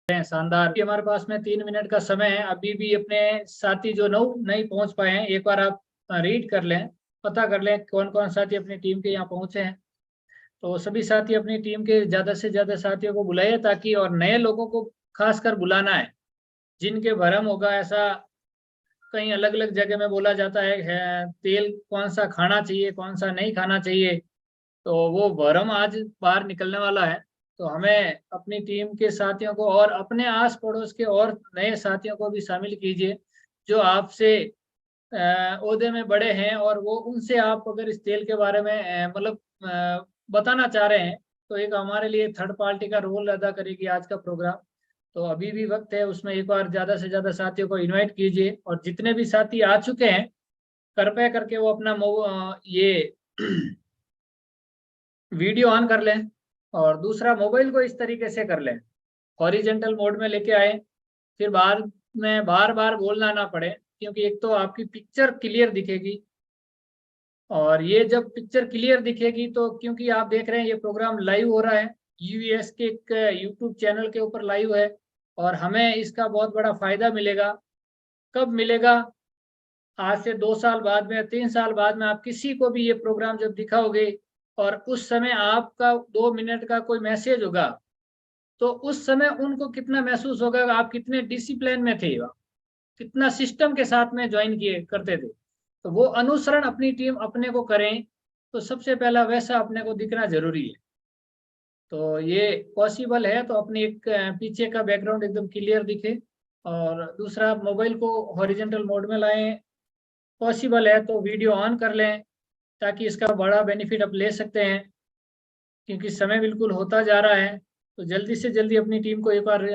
शानदार। हमारे पास में 3 मिनट का समय है। अभी भी अपने साथी जो नहीं पहुंच पाए हैं, एक बार आप रीड कर लें, पता कर लें कौन कौन साथी अपनी टीम के यहाँ पहुंचे हैं। तो सभी साथी अपनी टीम के ज्यादा से ज्यादा साथियों को बुलाइए, ताकि और नए लोगों को खासकर बुलाना है जिनके भरम होगा। ऐसा कहीं अलग अलग जगह में बोला जाता है तेल कौन सा खाना चाहिए कौन सा नहीं खाना चाहिए, तो वो भरम आज बाहर निकलने वाला है। तो हमें अपनी टीम के साथियों को और अपने आस पड़ोस के और नए साथियों को भी शामिल कीजिए जो आपसे ओहदे में बड़े हैं, और वो उनसे आप अगर इस तेल के बारे में मतलब बताना चाह रहे हैं, तो एक हमारे लिए थर्ड पार्टी का रोल अदा करेगी आज का प्रोग्राम। तो अभी भी वक्त है, उसमें एक बार ज्यादा से ज्यादा साथियों को इनवाइट कीजिए, और जितने भी साथी आ चुके हैं कृपया करके वो अपना ये वीडियो ऑन कर लें, और दूसरा मोबाइल को इस तरीके से कर लें, हॉरिजेंटल मोड में लेके आए, फिर बाद में बार बार बोलना ना पड़े, क्योंकि एक तो आपकी पिक्चर क्लियर दिखेगी, और ये जब पिक्चर क्लियर दिखेगी तो क्योंकि आप देख रहे हैं ये प्रोग्राम लाइव हो रहा है, यूएस के एक यूट्यूब चैनल के ऊपर लाइव है, और हमें इसका बहुत बड़ा फायदा मिलेगा। कब मिलेगा? आज से 2 साल बाद में या 3 साल बाद में आप किसी को भी ये प्रोग्राम जब दिखाओगे, और उस समय आपका 2 मिनट का कोई मैसेज होगा, तो उस समय उनको कितना महसूस होगा आप कितने डिसिप्लिन में थे, कितना सिस्टम के साथ में ज्वाइन किए करते थे। तो वो अनुसरण अपनी टीम अपने को करें, तो सबसे पहला वैसा अपने को दिखना जरूरी है। तो ये पॉसिबल है तो अपनी एक पीछे का बैकग्राउंड एकदम क्लियर दिखे, और दूसरा मोबाइल को हॉरिजेंटल मोड में लाएं, पॉसिबल है तो वीडियो ऑन कर लें, ताकि इसका बड़ा बेनिफिट आप ले सकते हैं। क्योंकि समय बिल्कुल होता जा रहा है, तो जल्दी से जल्दी अपनी टीम को एक बार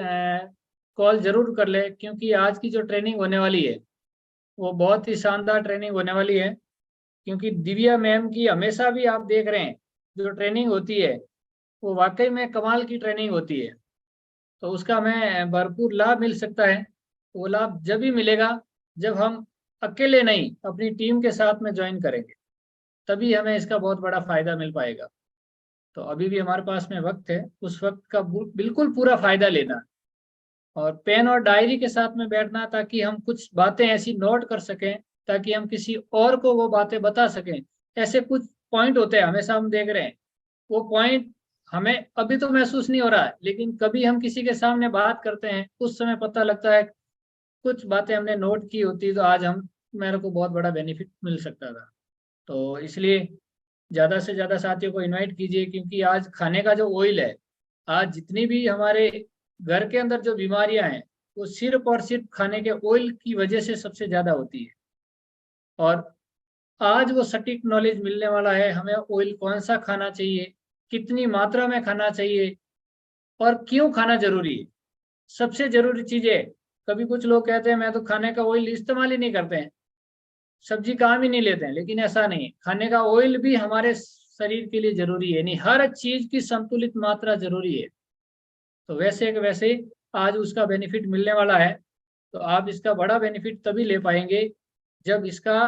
कॉल जरूर कर ले, क्योंकि आज की जो ट्रेनिंग होने वाली है वो बहुत ही शानदार ट्रेनिंग होने वाली है। क्योंकि दिव्या मैम की हमेशा भी आप देख रहे हैं जो ट्रेनिंग होती है वो वाकई में कमाल की ट्रेनिंग होती है, तो उसका हमें भरपूर लाभ मिल सकता है। वो लाभ जब भी मिलेगा जब हम अकेले नहीं अपनी टीम के साथ में ज्वाइन करेंगे, तभी हमें इसका बहुत बड़ा फायदा मिल पाएगा। तो अभी भी हमारे पास में वक्त है, उस वक्त का बिल्कुल पूरा फायदा लेना, और पेन और डायरी के साथ में बैठना, ताकि हम कुछ बातें ऐसी नोट कर सकें, ताकि हम किसी और को वो बातें बता सकें। ऐसे कुछ पॉइंट होते हैं, हमेशा हम देख रहे हैं वो पॉइंट हमें अभी तो महसूस नहीं हो रहा है, लेकिन कभी हम किसी के सामने बात करते हैं उस समय पता लगता है कुछ बातें हमने नोट की होती, तो आज हम मेरे को बहुत बड़ा बेनिफिट मिल सकता था। तो इसलिए ज़्यादा से ज़्यादा साथियों को इनवाइट कीजिए, क्योंकि आज खाने का जो ऑयल है, आज जितनी भी हमारे घर के अंदर जो बीमारियां हैं वो सिर्फ और सिर्फ खाने के ऑयल की वजह से सबसे ज़्यादा होती है। और आज वो सटीक नॉलेज मिलने वाला है हमें, ऑयल कौन सा खाना चाहिए, कितनी मात्रा में खाना चाहिए, और क्यों खाना जरूरी है। सबसे जरूरी चीज़ है, कभी कुछ लोग कहते हैं मैं तो खाने का ऑयल इस्तेमाल ही नहीं करते हैं, सब्जी काम ही नहीं लेते हैं, लेकिन ऐसा नहीं है। खाने का ऑयल भी हमारे शरीर के लिए जरूरी है, नहीं हर चीज की संतुलित मात्रा जरूरी है। तो वैसे आज उसका बेनिफिट मिलने वाला है, तो आप इसका बड़ा बेनिफिट तभी ले पाएंगे जब इसका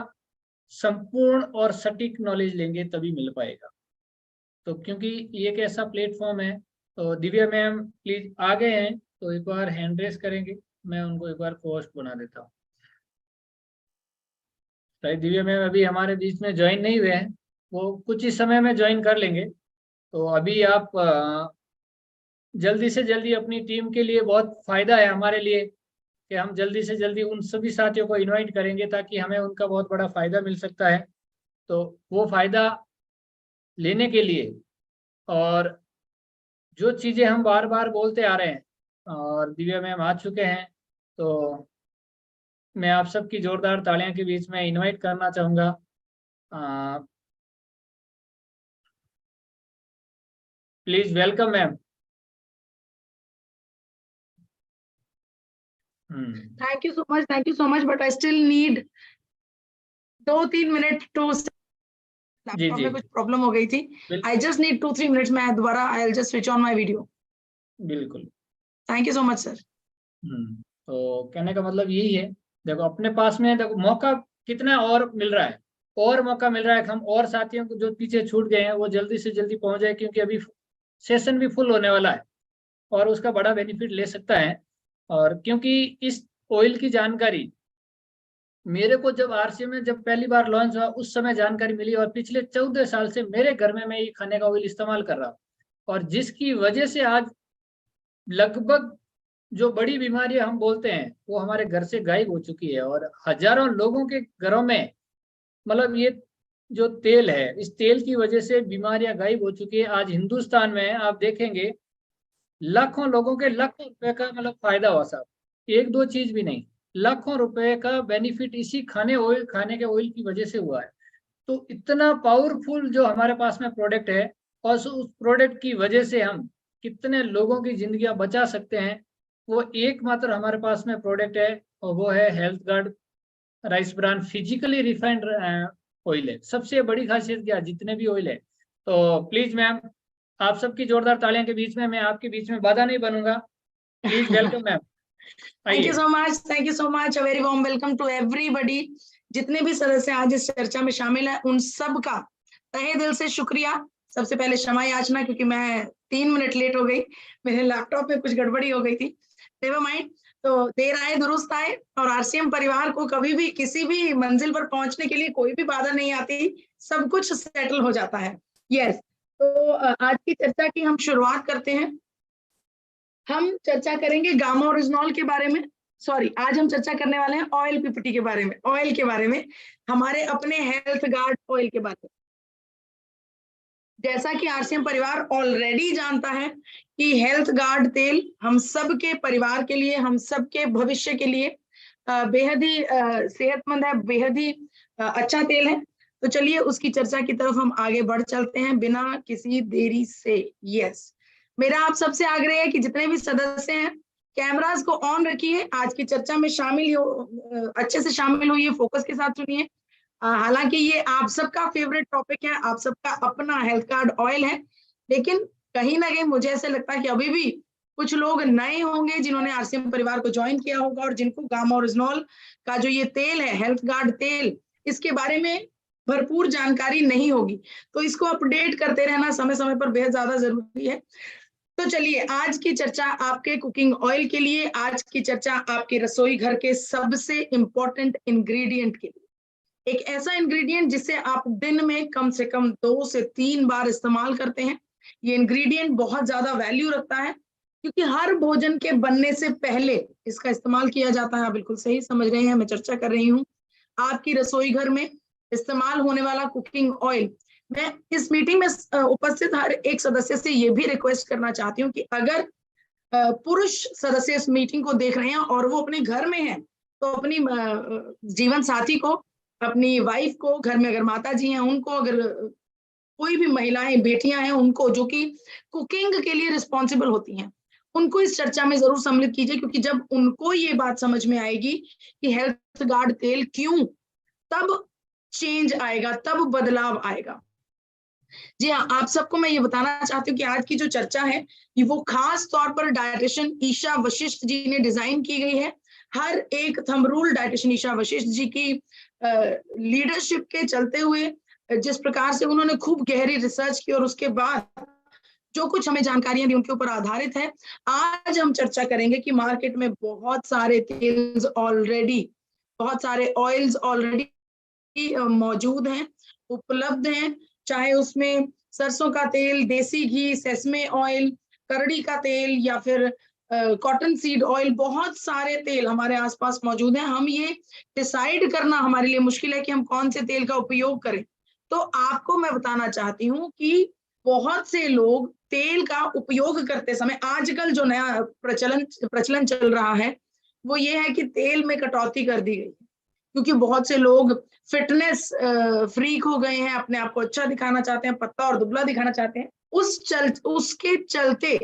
संपूर्ण और सटीक नॉलेज लेंगे, तभी मिल पाएगा। तो क्योंकि ये एक ऐसा प्लेटफॉर्म है, तो दिव्या मैम प्लीज आ गए हैं, तो एक बार हैंड रेस करेंगे, मैं उनको एक बार होस्ट बना देता हूँ। शायद दिव्या मैम अभी हमारे बीच में ज्वाइन नहीं हुए हैं, वो कुछ ही समय में ज्वाइन कर लेंगे। तो अभी आप जल्दी से जल्दी अपनी टीम के लिए बहुत फायदा है हमारे लिए कि हम जल्दी से जल्दी उन सभी साथियों को इनवाइट करेंगे, ताकि हमें उनका बहुत बड़ा फायदा मिल सकता है। तो वो फायदा लेने के लिए, और जो चीज़ें हम बार बार बोलते आ रहे हैं, और दिव्या मैम आ चुके हैं, तो मैं आप सबकी जोरदार तालियां के बीच में इनवाइट करना चाहूँगा। Please welcome ma'am. Thank you so much but I still need 2-3 minute too. जी लैपटॉप जी में कुछ प्रॉब्लम हो गई थी। आई जस्ट नीड 2-3 मिनट्स, मैं दोबारा I will just switch on my video. बिल्कुल। Thank you so much sir. तो कहने का मतलब यही है, देखो अपने पास में देखो मौका कितना और मिल रहा है, और मौका मिल रहा है कि हम और साथियों को जो पीछे छूट गए हैं वो जल्दी से जल्दी पहुंच जाए, क्योंकि अभी सेशन भी फुल होने वाला है। और उसका बड़ा बेनिफिट ले सकता है। और क्योंकि इस ऑयल की जानकारी मेरे को जब आरसीएम में जब पहली बार लॉन्च हुआ उस समय जानकारी मिली, और पिछले 14 साल से मेरे घर में मैं ये खाने का ऑयल इस्तेमाल कर रहा हूँ, और जिसकी वजह से आज लगभग जो बड़ी बीमारी हम बोलते हैं वो हमारे घर से गायब हो चुकी है, और हजारों लोगों के घरों में मतलब ये जो तेल है, इस तेल की वजह से बीमारियां गायब हो चुकी है। आज हिंदुस्तान में आप देखेंगे लाखों लोगों के लाखों रुपए का मतलब फायदा हुआ साहब, एक दो चीज भी नहीं, लाखों रुपए का बेनिफिट इसी खाने के ऑयल की वजह से हुआ है। तो इतना पावरफुल जो हमारे पास में प्रोडक्ट है, और उस प्रोडक्ट की वजह से हम कितने लोगों की जिंदगियां बचा सकते हैं, वो एकमात्र हमारे पास में प्रोडक्ट है, और वो है health guard rice bran physically refined oil है। सबसे बड़ी खासियत क्या, जितने भी ऑयल है। तो प्लीज मैम, आप सबकी जोरदार तालियों के बीच में मैं आपके बीच में बाधा नहीं बनूंगा। Please welcome ma'am, thank you आइए। So much, thank you so much, a very warm welcome to everybody. जितने भी सदस्य आज इस चर्चा में शामिल हैं उन सब का तहे दिल से शुक्रिया। सबसे पहले क्षमा याचना क्योंकि मैं 3 मिनट लेट हो गई, मेरे लैपटॉप में कुछ गड़बड़ी हो गई थी, नेवर माइंड। तो देर आए दुरुस्त आए, और आरसीएम परिवार को कभी भी किसी भी मंजिल पर पहुंचने के लिए कोई भी बाधा नहीं आती, सब कुछ सेटल हो जाता है। यस, तो आज की चर्चा की हम शुरुआत करते हैं। हम चर्चा करेंगे गामा ओरिजिनॉल के बारे में, सॉरी आज हम चर्चा करने वाले हैं ऑयल पीपीटी के बारे में, ऑयल के बारे में, हमारे अपने हेल्थ गार्ड ऑयल के बारे में। जैसा कि आरसीएम परिवार ऑलरेडी जानता है कि हेल्थ गार्ड तेल हम सबके परिवार के लिए, हम सबके भविष्य के लिए बेहद ही सेहतमंद है, बेहद ही अच्छा तेल है। तो चलिए उसकी चर्चा की तरफ हम आगे बढ़ चलते हैं बिना किसी देरी से। यस, मेरा आप सबसे आग्रह है कि जितने भी सदस्य हैं कैमरास को ऑन रखिए, आज की चर्चा में शामिल हो, अच्छे से शामिल होइए, फोकस के साथ सुनिए। हालांकि ये आप सबका फेवरेट टॉपिक है, आप सबका अपना हेल्थ कार्ड ऑयल है, लेकिन कहीं ना कहीं मुझे ऐसे लगता है कि अभी भी कुछ लोग नए होंगे जिन्होंने आरसीएम परिवार को ज्वाइन किया होगा, और जिनको गामा ओरिजिनॉल का जो ये तेल है, हेल्थ गार्ड तेल, इसके बारे में भरपूर जानकारी नहीं होगी। तो इसको अपडेट करते रहना समय समय पर बेहद ज्यादा जरूरी है। तो चलिए आज की चर्चा आपके कुकिंग ऑयल के लिए, आज की चर्चा आपके रसोई घर के सबसे इंपॉर्टेंट इंग्रेडिएंट के लिए, एक ऐसा इंग्रेडिएंट जिसे आप दिन में कम से कम 2 से 3 बार इस्तेमाल करते हैं। ये इंग्रेडिएंट बहुत ज्यादा वैल्यू रखता है क्योंकि हर भोजन के बनने से पहले इसका इस्तेमाल किया जाता है। आप बिल्कुल सही समझ रहे हैं, मैं चर्चा कर रही हूँ आपकी रसोई घर में इस्तेमाल होने वाला कुकिंग ऑयल। मैं इस मीटिंग में उपस्थित हर एक सदस्य से ये भी रिक्वेस्ट करना चाहती हूँ कि अगर पुरुष सदस्य इस मीटिंग को देख रहे हैं और वो अपने घर में हैं, तो अपनी जीवन साथी को, अपनी वाइफ को, घर में अगर माता जी हैं उनको, अगर कोई भी महिलाएं बेटियां हैं उनको जो कि कुकिंग के लिए रिस्पॉन्सिबल होती हैं, उनको इस चर्चा में जरूर सम्मिलित कीजिए, क्योंकि जब उनको ये बात समझ में आएगी कि हेल्थ गार्ड तेल क्यों, तब चेंज आएगा, तब बदलाव आएगा। जी हाँ, आप सबको मैं ये बताना चाहती हूँ कि आज की जो चर्चा है ये वो खास तौर पर डायटिशियन ईशा वशिष्ठ जी ने डिजाइन की गई है। हर एक thumb rule dietitian Isha Vashishtha ji की लीडरशिप के चलते हुए, जिस प्रकार से उन्होंने खूब गहरी रिसर्च की और उसके बाद जो कुछ हमें जानकारियां दी उनके ऊपर आधारित है। आज हम चर्चा करेंगे कि मार्केट में बहुत सारे तेल्स ऑलरेडी, बहुत सारे ऑयल्स ऑलरेडी मौजूद हैं, उपलब्ध हैं, चाहे उसमें सरसों का तेल, देसी घी, सेसमे ऑयल, करड़ी का तेल या फिर कॉटन सीड ऑयल, बहुत सारे तेल हमारे आसपास मौजूद हैं। हम ये डिसाइड करना हमारे लिए मुश्किल है कि हम कौन से तेल का उपयोग करें। तो आपको मैं बताना चाहती हूँ कि बहुत से लोग तेल का उपयोग करते समय, आजकल जो नया प्रचलन चल रहा है वो ये है कि तेल में कटौती कर दी गई है, क्योंकि बहुत से लोग फिटनेस फ्रीक हो गए हैं, अपने आप को अच्छा दिखाना चाहते हैं, पतला और दुबला दिखाना चाहते हैं। उसके चलते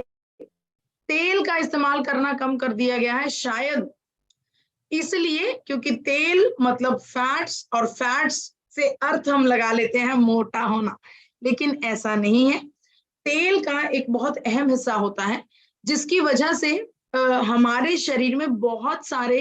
तेल का इस्तेमाल करना कम कर दिया गया है, शायद इसलिए क्योंकि तेल मतलब फैट्स, और फैट्स से अर्थ हम लगा लेते हैं मोटा होना, लेकिन ऐसा नहीं है। तेल का एक बहुत अहम हिस्सा होता है जिसकी वजह से हमारे शरीर में बहुत सारे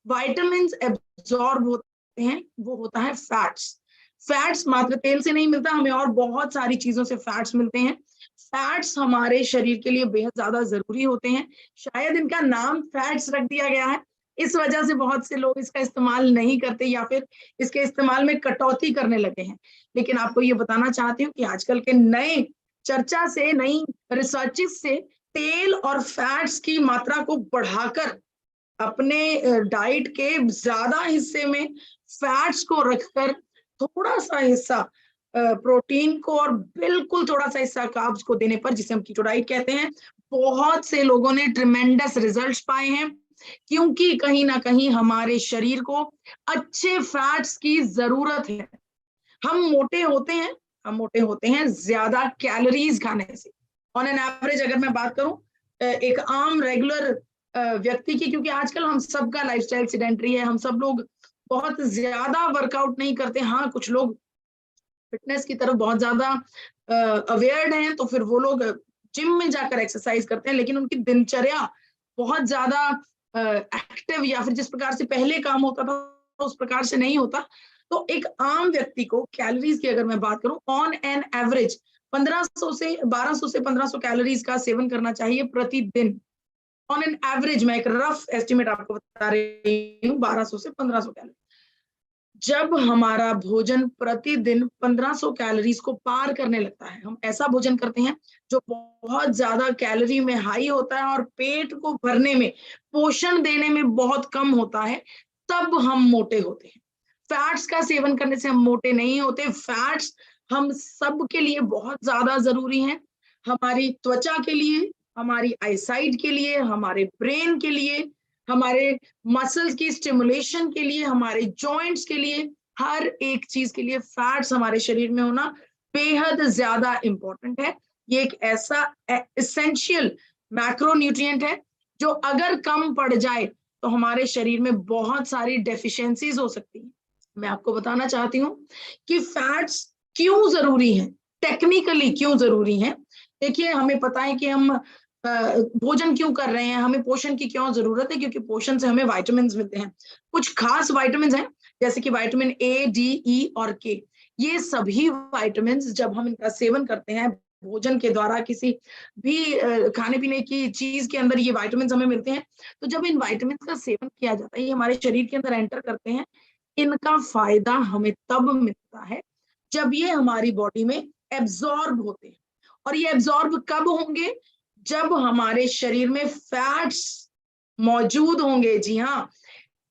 विटामिन्स एब्जॉर्ब होते हैं, वो होता है फैट्स। फैट्स मात्र तेल से नहीं मिलता, हमें और बहुत सारी चीजों से फैट्स मिलते हैं। फैट्स हमारे शरीर के लिए बेहद ज्यादा जरूरी होते हैं। शायद इनका नाम फैट्स रख दिया गया है, इस वजह से बहुत से लोग इसका इस्तेमाल नहीं करते या फिर इसके इस्तेमाल में कटौती करने लगे हैं। लेकिन आपको ये बताना चाहती हूँ कि आजकल के नए चर्चा से, नई रिसर्चेस से तेल और फैट्स की मात्रा को बढ़ाकर अपने डाइट के ज्यादा हिस्से में फैट्स को रखकर थोड़ा सा हिस्सा प्रोटीन को और बिल्कुल थोड़ा सा हिस्सा कार्ब्स को देने पर, जिसे हम कीटो डाइट कहते हैं, बहुत से लोगों ने ट्रिमेंडस रिजल्ट्स पाए हैं। क्योंकि कहीं ना कहीं हमारे शरीर को अच्छे फैट्स की जरूरत है। हम मोटे होते हैं, हम मोटे होते हैं ज्यादा कैलोरीज खाने से। ऑन एन एवरेज अगर मैं बात करूं एक आम रेगुलर व्यक्ति की, क्योंकि आजकल हम सबका लाइफस्टाइल सेडेंटरी है, हम सब लोग बहुत ज्यादा वर्कआउट नहीं करते। हाँ, कुछ लोग फिटनेस की तरफ बहुत ज्यादा अवेयर्ड हैं, तो फिर वो लोग जिम में जाकर एक्सरसाइज करते हैं, लेकिन उनकी दिनचर्या बहुत ज्यादा एक्टिव या फिर जिस प्रकार से पहले काम होता था उस प्रकार से नहीं होता। तो एक आम व्यक्ति को कैलोरीज की अगर मैं बात करूं, ऑन एन एवरेज 1200 से 1500 कैलोरीज का सेवन करना चाहिए प्रतिदिन। ऑन एन एवरेज मैं एक रफ एस्टिमेट आपको बता रही हूँ, 1200 से 1500 कैलोरी। जब हमारा भोजन प्रतिदिन 1500 कैलोरीज को पार करने लगता है, हम ऐसा भोजन करते हैं जो बहुत ज्यादा कैलोरी में हाई होता है और पेट को भरने में, पोषण देने में बहुत कम होता है, तब हम मोटे होते हैं। फैट्स का सेवन करने से हम मोटे नहीं होते। फैट्स हम सब के लिए बहुत ज्यादा जरूरी हैं, हमारी त्वचा के लिए, हमारी आईसाइट के लिए, हमारे ब्रेन के लिए, हमारे मसल्स की स्टिमुलेशन के लिए, हमारे जॉइंट्स के लिए, हर एक चीज के लिए फैट्स हमारे शरीर में होना बेहद ज्यादा इंपॉर्टेंट है। ये एक ऐसा एसेंशियल मैक्रोन्यूट्रिएंट है जो अगर कम पड़ जाए तो हमारे शरीर में बहुत सारी डेफिशिएंसीज हो सकती है। मैं आपको बताना चाहती हूँ कि फैट्स क्यों जरूरी है, टेक्निकली क्यों जरूरी है। देखिए, हमें पता है कि हम भोजन क्यों कर रहे हैं, हमें पोषण की क्यों जरूरत है, क्योंकि पोषण से हमें विटामिन मिलते हैं। कुछ खास विटामिन हैं जैसे कि विटामिन ए, डी, ई और के। ये सभी विटामिन जब हम इनका सेवन करते हैं भोजन के द्वारा, किसी भी खाने पीने की चीज के अंदर ये विटामिन हमें मिलते हैं। तो जब इन विटामिन का सेवन किया जाता है, ये हमारे शरीर के अंदर एंटर करते हैं, इनका फायदा हमें तब मिलता है जब ये हमारी बॉडी में एब्जॉर्ब होते हैं। और ये एब्जॉर्ब कब होंगे? जब हमारे शरीर में फैट्स मौजूद होंगे। जी हाँ,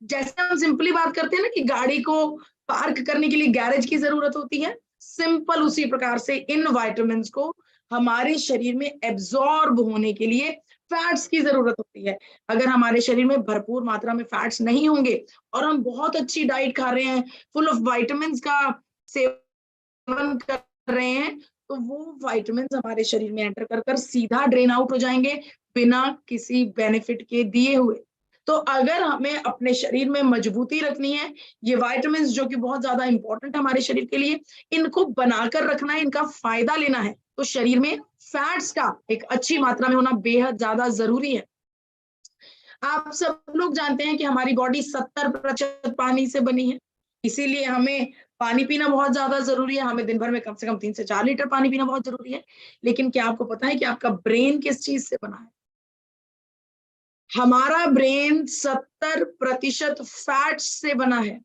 जैसे हम सिंपली बात करते हैं ना कि गाड़ी को पार्क करने के लिए गैरेज की जरूरत होती है, सिंपल उसी प्रकार से इन विटामिन्स को हमारे शरीर में एब्जॉर्ब होने के लिए फैट्स की जरूरत होती है। अगर हमारे शरीर में भरपूर मात्रा में फैट्स नहीं होंगे और हम बहुत अच्छी डाइट खा रहे हैं, फुल ऑफ विटामिन्स का सेवन कर रहे हैं, तो वो विटामिन्स हमारे शरीर में एंटर कर सीधा ड्रेन आउट हो जाएंगे बिना किसी बेनिफिट के दिए हुए। तो अगर हमें अपने शरीर में मजबूती रखनी है, ये विटामिन्स जो कि बहुत ज्यादा इंपॉर्टेंट है हमारे शरीर के लिए, इनको बनाकर रखना है, इनका फायदा लेना है, तो शरीर में फैट्स का एक अच्छी मात्रा में होना बेहद ज्यादा जरूरी है। आप सब लोग जानते हैं कि हमारी बॉडी 70% पानी से बनी है, इसीलिए हमें पानी पीना बहुत ज्यादा जरूरी है। हमें दिन भर में कम से कम 3 से 4 लीटर पानी पीना बहुत जरूरी है। लेकिन क्या आपको पता है कि आपका ब्रेन किस चीज से बना है? हमारा ब्रेन 70% फैट्स से बना है।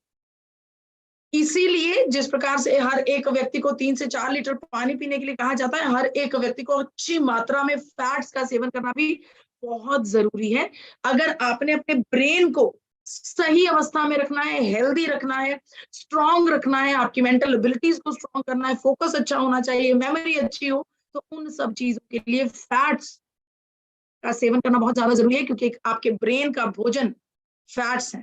इसीलिए जिस प्रकार से हर एक व्यक्ति को 3 से 4 लीटर पानी पीने के लिए कहा जाता है, हर एक व्यक्ति को अच्छी मात्रा में फैट्स का सेवन करना भी बहुत जरूरी है। अगर आपने अपने ब्रेन को सही अवस्था में रखना है, हेल्दी रखना है, स्ट्रांग रखना है, आपकी मेंटल एबिलिटीज को स्ट्रांग करना है, फोकस अच्छा होना चाहिए, मेमोरी अच्छी हो, तो उन सब चीजों के लिए फैट्स का सेवन करना बहुत ज्यादा जरूरी है, क्योंकि आपके ब्रेन का भोजन फैट्स है।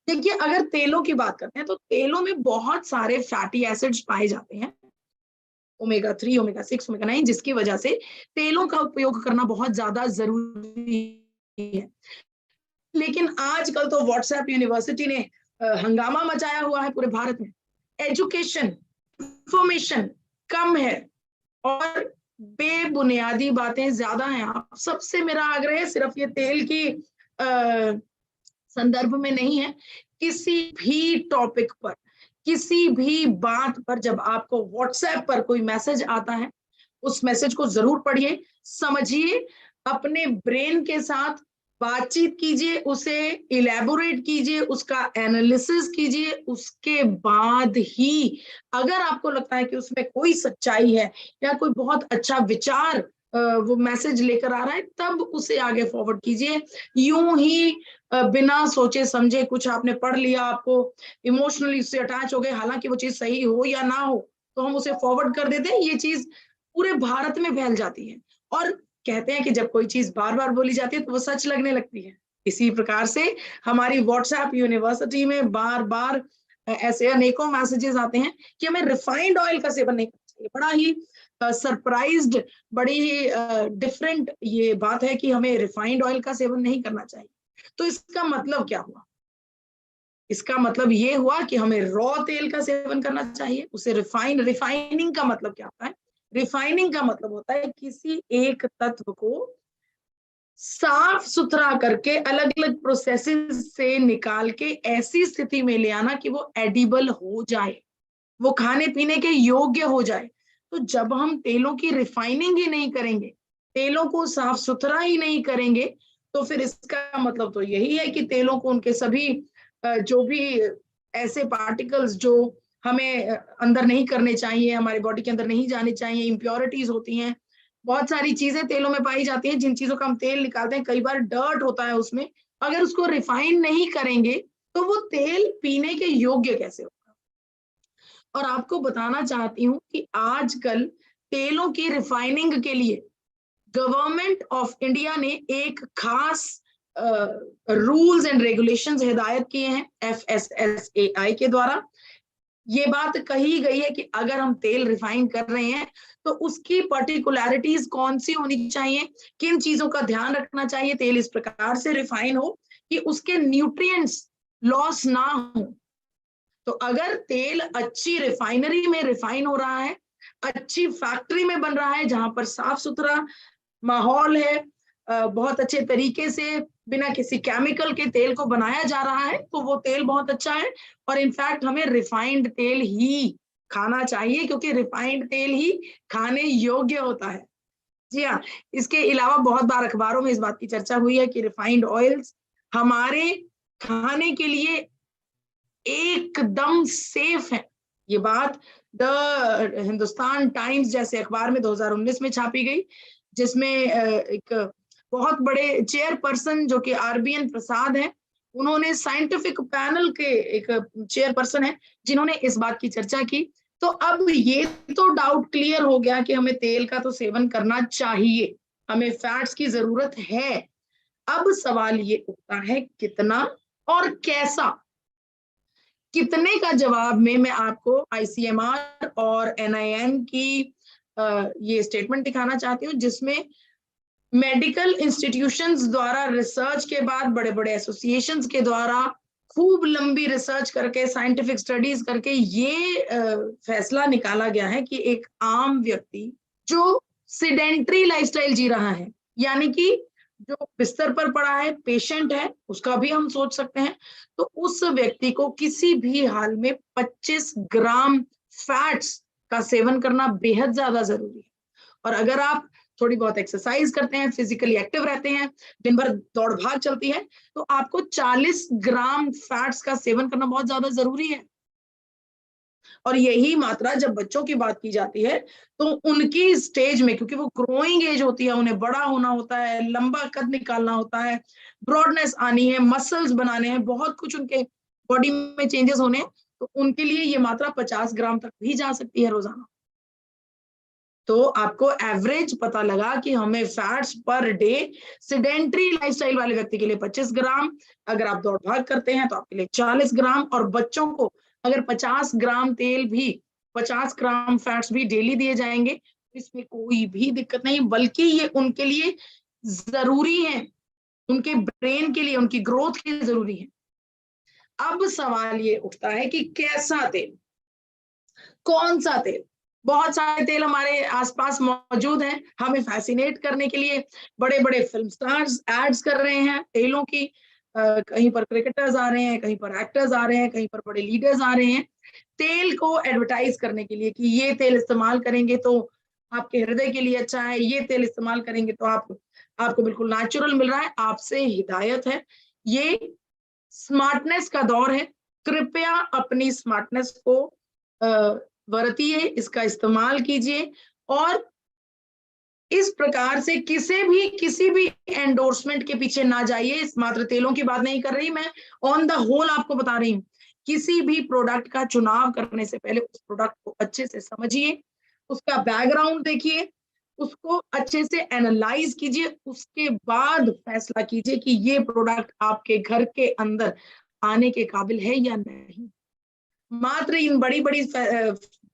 देखिए, अगर तेलों की बात करते हैं तो तेलों में बहुत सारे फैटी एसिड्स पाए जाते हैं, ओमेगा 3, ओमेगा 6, ओमेगा 9, जिसकी वजह से तेलों का उपयोग करना बहुत ज्यादा जरूरी है। लेकिन आजकल तो व्हाट्सएप यूनिवर्सिटी ने हंगामा मचाया हुआ है पूरे भारत में। एजुकेशन, इंफॉर्मेशन कम है और बेबुनियादी बातें ज्यादा हैं। आप सबसे मेरा आग्रह है, सिर्फ ये तेल की संदर्भ में नहीं है, किसी भी टॉपिक पर, किसी भी बात पर जब आपको व्हाट्सएप पर कोई मैसेज आता है, उस मैसेज को जरूर पढ़िए, समझिए, अपने ब्रेन के साथ बातचीत कीजिए, उसे इलेबोरेट कीजिए, उसका एनालिसिस कीजिए, उसके बाद ही अगर आपको लगता है कि उसमें कोई सच्चाई है या कोई बहुत अच्छा विचार वो मैसेज लेकर आ रहा है, तब उसे आगे फॉरवर्ड कीजिए। यूं ही बिना सोचे समझे कुछ आपने पढ़ लिया, आपको इमोशनली उससे अटैच हो गए, हालांकि वो चीज सही हो या ना हो तो हम उसे फॉरवर्ड कर देते हैं, ये चीज पूरे भारत में फैल जाती है। और कहते हैं कि जब कोई चीज बार बार बोली जाती है तो वो सच लगने लगती है। इसी प्रकार से हमारी व्हाट्सएप यूनिवर्सिटी में बार बार ऐसे अनेकों मैसेजेस आते हैं कि हमें रिफाइंड ऑयल का सेवन नहीं करना चाहिए। बड़ा ही सरप्राइज्ड, बड़ी ही डिफरेंट ये बात है कि हमें रिफाइंड ऑयल का सेवन नहीं करना चाहिए। तो इसका मतलब क्या हुआ? इसका मतलब ये हुआ कि हमें रॉ तेल का सेवन करना चाहिए, उसे रिफाइनिंग का मतलब क्या होता है? रिफाइनिंग का मतलब होता है किसी एक तत्व को साफ सुथरा करके अलग अलग प्रोसेसेस से निकाल के ऐसी स्थिति में ले आना कि वो एडिबल हो जाए, वो खाने पीने के योग्य हो जाए। तो जब हम तेलों की रिफाइनिंग ही नहीं करेंगे, तेलों को साफ सुथरा ही नहीं करेंगे, तो फिर इसका मतलब तो यही है कि तेलों को उनके सभी जो भी ऐसे पार्टिकल्स जो हमें अंदर नहीं करने चाहिए, हमारे बॉडी के अंदर नहीं जाने चाहिए, इम्प्योरिटीज होती हैं, बहुत सारी चीजें तेलों में पाई जाती हैं, जिन चीजों का हम तेल निकालते हैं, कई बार डर्ट होता है उसमें, अगर उसको रिफाइन नहीं करेंगे तो वो तेल पीने के योग्य कैसे होगा? और आपको बताना चाहती हूँ कि आजकल तेलों की रिफाइनिंग के लिए गवर्नमेंट ऑफ इंडिया ने एक खास रूल्स एंड रेगुलेशंस हिदायत किए हैं FSSAI के द्वारा। ये बात कही गई है कि अगर हम तेल रिफाइन कर रहे हैं तो उसकी पर्टिकुलरिटीज कौन सी होनी चाहिए, किन चीजों का ध्यान रखना चाहिए, तेल इस प्रकार से रिफाइन हो कि उसके न्यूट्रिएंट्स लॉस ना हो। तो अगर तेल अच्छी रिफाइनरी में रिफाइन हो रहा है, अच्छी फैक्ट्री में बन रहा है जहां पर साफ सुथरा माहौल है, बहुत अच्छे तरीके से बिना किसी केमिकल के तेल को बनाया जा रहा है, तो वो तेल बहुत अच्छा है। और इनफैक्ट हमें रिफाइंड तेल ही खाना चाहिए, क्योंकि रिफाइंड तेल ही खाने योग्य होता है। जी हाँ, इसके अलावा बहुत बार अखबारों में इस बात की चर्चा हुई है कि रिफाइंड ऑयल्स हमारे खाने के लिए एकदम सेफ है। ये बात द हिंदुस्तान टाइम्स जैसे अखबार में 2019 में छापी गई, जिसमें एक बहुत बड़े चेयरपर्सन जो कि RBN प्रसाद है, उन्होंने साइंटिफिक पैनल के एक चेयरपर्सन है जिन्होंने इस बात की चर्चा की। तो अब ये तो डाउट क्लियर हो गया कि हमें तेल का तो सेवन करना चाहिए, हमें फैट्स की जरूरत है। अब सवाल ये उठता है कितना और कैसा। कितने का जवाब में मैं आपको ICMR और NIM की ये स्टेटमेंट दिखाना चाहती हूँ, जिसमें मेडिकल इंस्टीट्यूशंस द्वारा रिसर्च के बाद बड़े बड़े एसोसिएशंस के द्वारा खूब लंबी रिसर्च करके साइंटिफिक स्टडीज करके ये फैसला निकाला गया है कि एक आम व्यक्ति जो सिडेंट्री लाइफस्टाइल जी रहा है, यानी कि जो बिस्तर पर पड़ा है, पेशेंट है, उसका भी हम सोच सकते हैं, तो उस व्यक्ति को किसी भी हाल में 25 ग्राम फैट्स का सेवन करना बेहद ज्यादा जरूरी है। और अगर आप थोड़ी बहुत एक्सरसाइज करते हैं, फिजिकली एक्टिव रहते हैं, दिन भर दौड़ भाग चलती है, तो आपको 40 ग्राम फैट्स का सेवन करना बहुत ज्यादा जरूरी है। और यही मात्रा जब बच्चों की बात की जाती है तो उनकी स्टेज में, क्योंकि वो ग्रोइंग एज होती है, उन्हें बड़ा होना होता है, लंबा कद निकालना होता है, ब्रॉडनेस आनी है, मसल्स बनाने हैं, बहुत कुछ उनके बॉडी में चेंजेस होने हैं, तो उनके लिए ये मात्रा 50 ग्राम तक भी जा सकती है रोजाना। तो आपको एवरेज पता लगा कि हमें fats per day sedentary lifestyle वाले व्यक्ति के लिए 25 ग्राम, अगर आप दौड़ भाग करते हैं तो आपके लिए 40 ग्राम, और बच्चों को अगर 50 ग्राम तेल भी, 50 ग्राम फैट्स भी डेली दिए जाएंगे, इसमें कोई भी दिक्कत नहीं, बल्कि ये उनके लिए जरूरी है, उनके ब्रेन के लिए, उनकी ग्रोथ के लिए जरूरी है। अब सवाल ये उठता है कि कैसा तेल, कौन सा तेल? बहुत सारे तेल हमारे आसपास मौजूद हैं, हमें फैसिनेट करने के लिए बड़े बड़े फिल्म स्टार्स एड्स कर रहे हैं तेलों की, कहीं पर क्रिकेटर्स आ रहे हैं, कहीं पर एक्टर्स आ रहे हैं, कहीं पर बड़े लीडर्स आ रहे हैं तेल को एडवर्टाइज करने के लिए कि ये तेल इस्तेमाल करेंगे तो आपके हृदय के लिए अच्छा है, ये तेल इस्तेमाल करेंगे तो आपको बिल्कुल नेचुरल मिल रहा है। आपसे हिदायत है, ये स्मार्टनेस का दौर है, कृपया अपनी स्मार्टनेस को बरतिए, इसका इस्तेमाल कीजिए और इस प्रकार से किसी भी एंडोर्समेंट के पीछे ना जाइए। इस मात्र तेलों की बात नहीं कर रही मैं, ऑन द होल आपको बता रही हूँ। किसी भी प्रोडक्ट का चुनाव करने से पहले उस प्रोडक्ट को अच्छे से समझिए, उसका बैकग्राउंड देखिए, उसको अच्छे से एनालाइज कीजिए, उसके बाद फैसला कीजिए कि ये प्रोडक्ट आपके घर के अंदर आने के काबिल है या नहीं। मात्र इन बड़ी बड़ी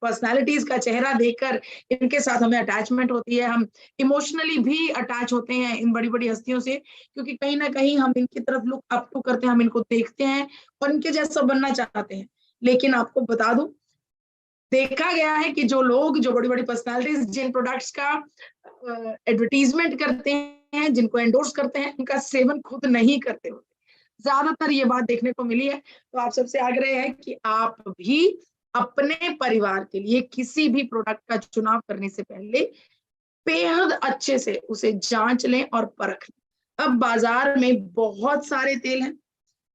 पर्सनालिटीज का चेहरा देखकर इनके साथ हमें अटैचमेंट होती है, हम इमोशनली भी अटैच होते हैं इन बड़ी बड़ी हस्तियों से, क्योंकि कहीं ना कहीं हम इनकी तरफ लुक अप टू करते हैं, हम इनको देखते हैं और इनके जैसा बनना चाहते हैं। लेकिन आपको बता दूं, देखा गया है कि जो बड़ी बड़ी पर्सनालिटीज जिन प्रोडक्ट्स का एडवर्टीजमेंट करते हैं, जिनको एंडोर्स करते हैं, उनका सेवन खुद नहीं करते होते। ज्यादातर ये बात देखने को मिली है। तो आप सबसे आग्रह है कि आप भी अपने परिवार के लिए किसी भी प्रोडक्ट का चुनाव करने से पहले बेहद अच्छे से उसे जांच लें और परख लें। अब बाजार में बहुत सारे तेल हैं,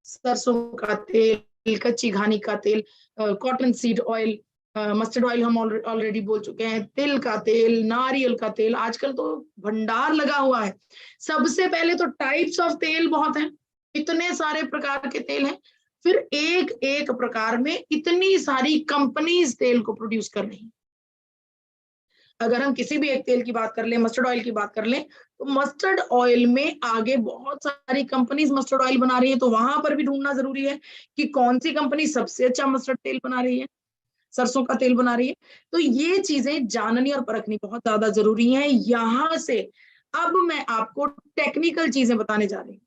सरसों का तेल, कच्ची घानी का तेल, cotton seed oil, mustard oil हम ऑलरेडी बोल चुके हैं, तिल का तेल, नारियल का तेल, आजकल तो भंडार लगा हुआ है। सबसे पहले तो टाइप्स ऑफ तेल बहुत हैं, इतने सारे प्रकार के तेल हैं, फिर एक एक प्रकार में इतनी सारी कंपनीज तेल को प्रोड्यूस कर रही हैं। अगर हम किसी भी एक तेल की बात कर लें, मस्टर्ड ऑयल की बात कर लें, तो मस्टर्ड ऑयल में आगे बहुत सारी कंपनीज मस्टर्ड ऑयल बना रही है, तो वहां पर भी ढूंढना जरूरी है कि कौन सी कंपनी सबसे अच्छा मस्टर्ड तेल बना रही है, सरसों का तेल बना रही है। तो ये चीजें जाननी और परखनी बहुत ज्यादा जरूरी है। यहां से अब मैं आपको टेक्निकल चीजें बताने जा रही हूँ।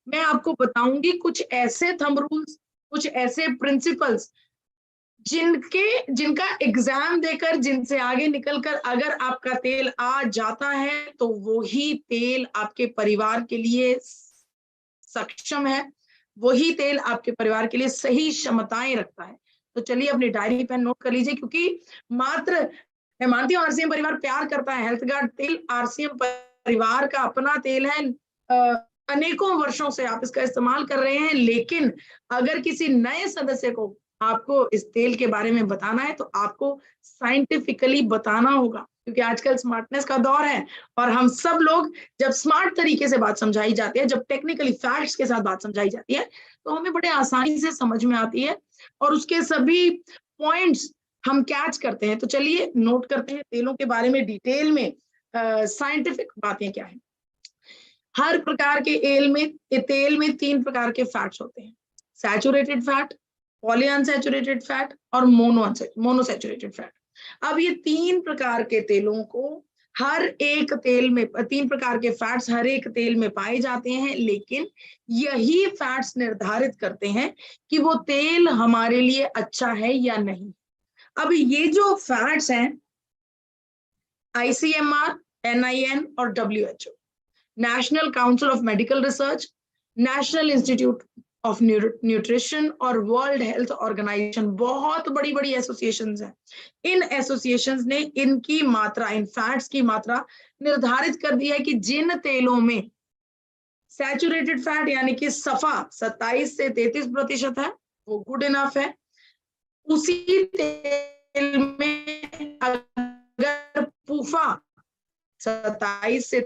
मैं आपको बताऊंगी कुछ ऐसे थंब रूल्स, कुछ ऐसे प्रिंसिपल्स जिनका एग्जाम देकर, जिनसे आगे निकलकर अगर आपका तेल आ जाता है तो वही तेल आपके परिवार के लिए सक्षम है, वही तेल आपके परिवार के लिए सही क्षमताएं रखता है। तो चलिए अपनी डायरी पेन नोट कर लीजिए, क्योंकि मात्र मैं मानती हूँ आरसीएम परिवार प्यार करता है हेल्थ गार्ड तेल, आरसीएम परिवार का अपना तेल है, अनेकों वर्षों से आप इसका इस्तेमाल कर रहे हैं। लेकिन अगर किसी नए सदस्य को आपको इस तेल के बारे में बताना है तो आपको साइंटिफिकली बताना होगा, क्योंकि आजकल स्मार्टनेस का दौर है और हम सब लोग जब स्मार्ट तरीके से बात समझाई जाती है, जब टेक्निकली फैक्ट्स के साथ बात समझाई जाती है, तो हमें बड़े आसानी से समझ में आती है और उसके सभी पॉइंट्स हम कैच करते हैं। तो चलिए नोट करते हैं तेलों के बारे में डिटेल में साइंटिफिक बातें क्या है। हर प्रकार के तेल में 3 प्रकार के फैट्स होते हैं, सैचुरेटेड फैट, पॉलीअनसैचुरेटेड फैट और मोनोसैचुरेटेड फैट। अब ये 3 प्रकार के तेलों को हर एक तेल में 3 प्रकार के फैट्स हर एक तेल में पाए जाते हैं, लेकिन यही फैट्स निर्धारित करते हैं कि वो तेल हमारे लिए अच्छा है या नहीं। अब ये जो फैट्स हैं, ICMR, NIN और WHO, national council of medical research, national institute of nutrition और वर्ल्ड हेल्थ ऑर्गेनाइजेशन, बहुत बड़ी बड़ी एसोसिएशंस हैं। इन एसोसिएशंस ने इनकी मात्रा, इन फैट्स की मात्रा निर्धारित कर दी है कि जिन तेलों में सैचुरेटेड फैट यानी कि सफा 27 से 33% है वो गुड इनफ है। उसी तेल में अगर पूफा 27 से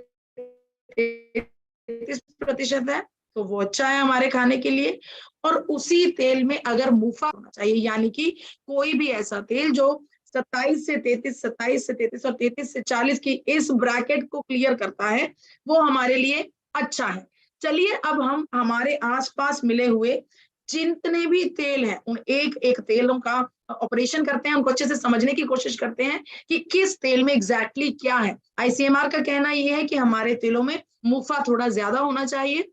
33% है तो वो अच्छा है हमारे खाने के लिए। और उसी तेल में अगर मुफा होना चाहिए, यानी कि कोई भी ऐसा तेल जो 27 से 33, 27 से 33 और 33 से 40 की इस ब्रैकेट को क्लियर करता है, वो हमारे लिए अच्छा है। चलिए अब हम हमारे आसपास मिले हुए जितने भी तेल हैं उन एक एक तेलों का ऑपरेशन करते हैं, उनको अच्छे से समझने की कोशिश करते हैं कि किस तेल में एग्जैक्टली क्या है। ICMR का कहना यह है कि हमारे तेलों में मुफा थोड़ा ज्यादा होना चाहिए,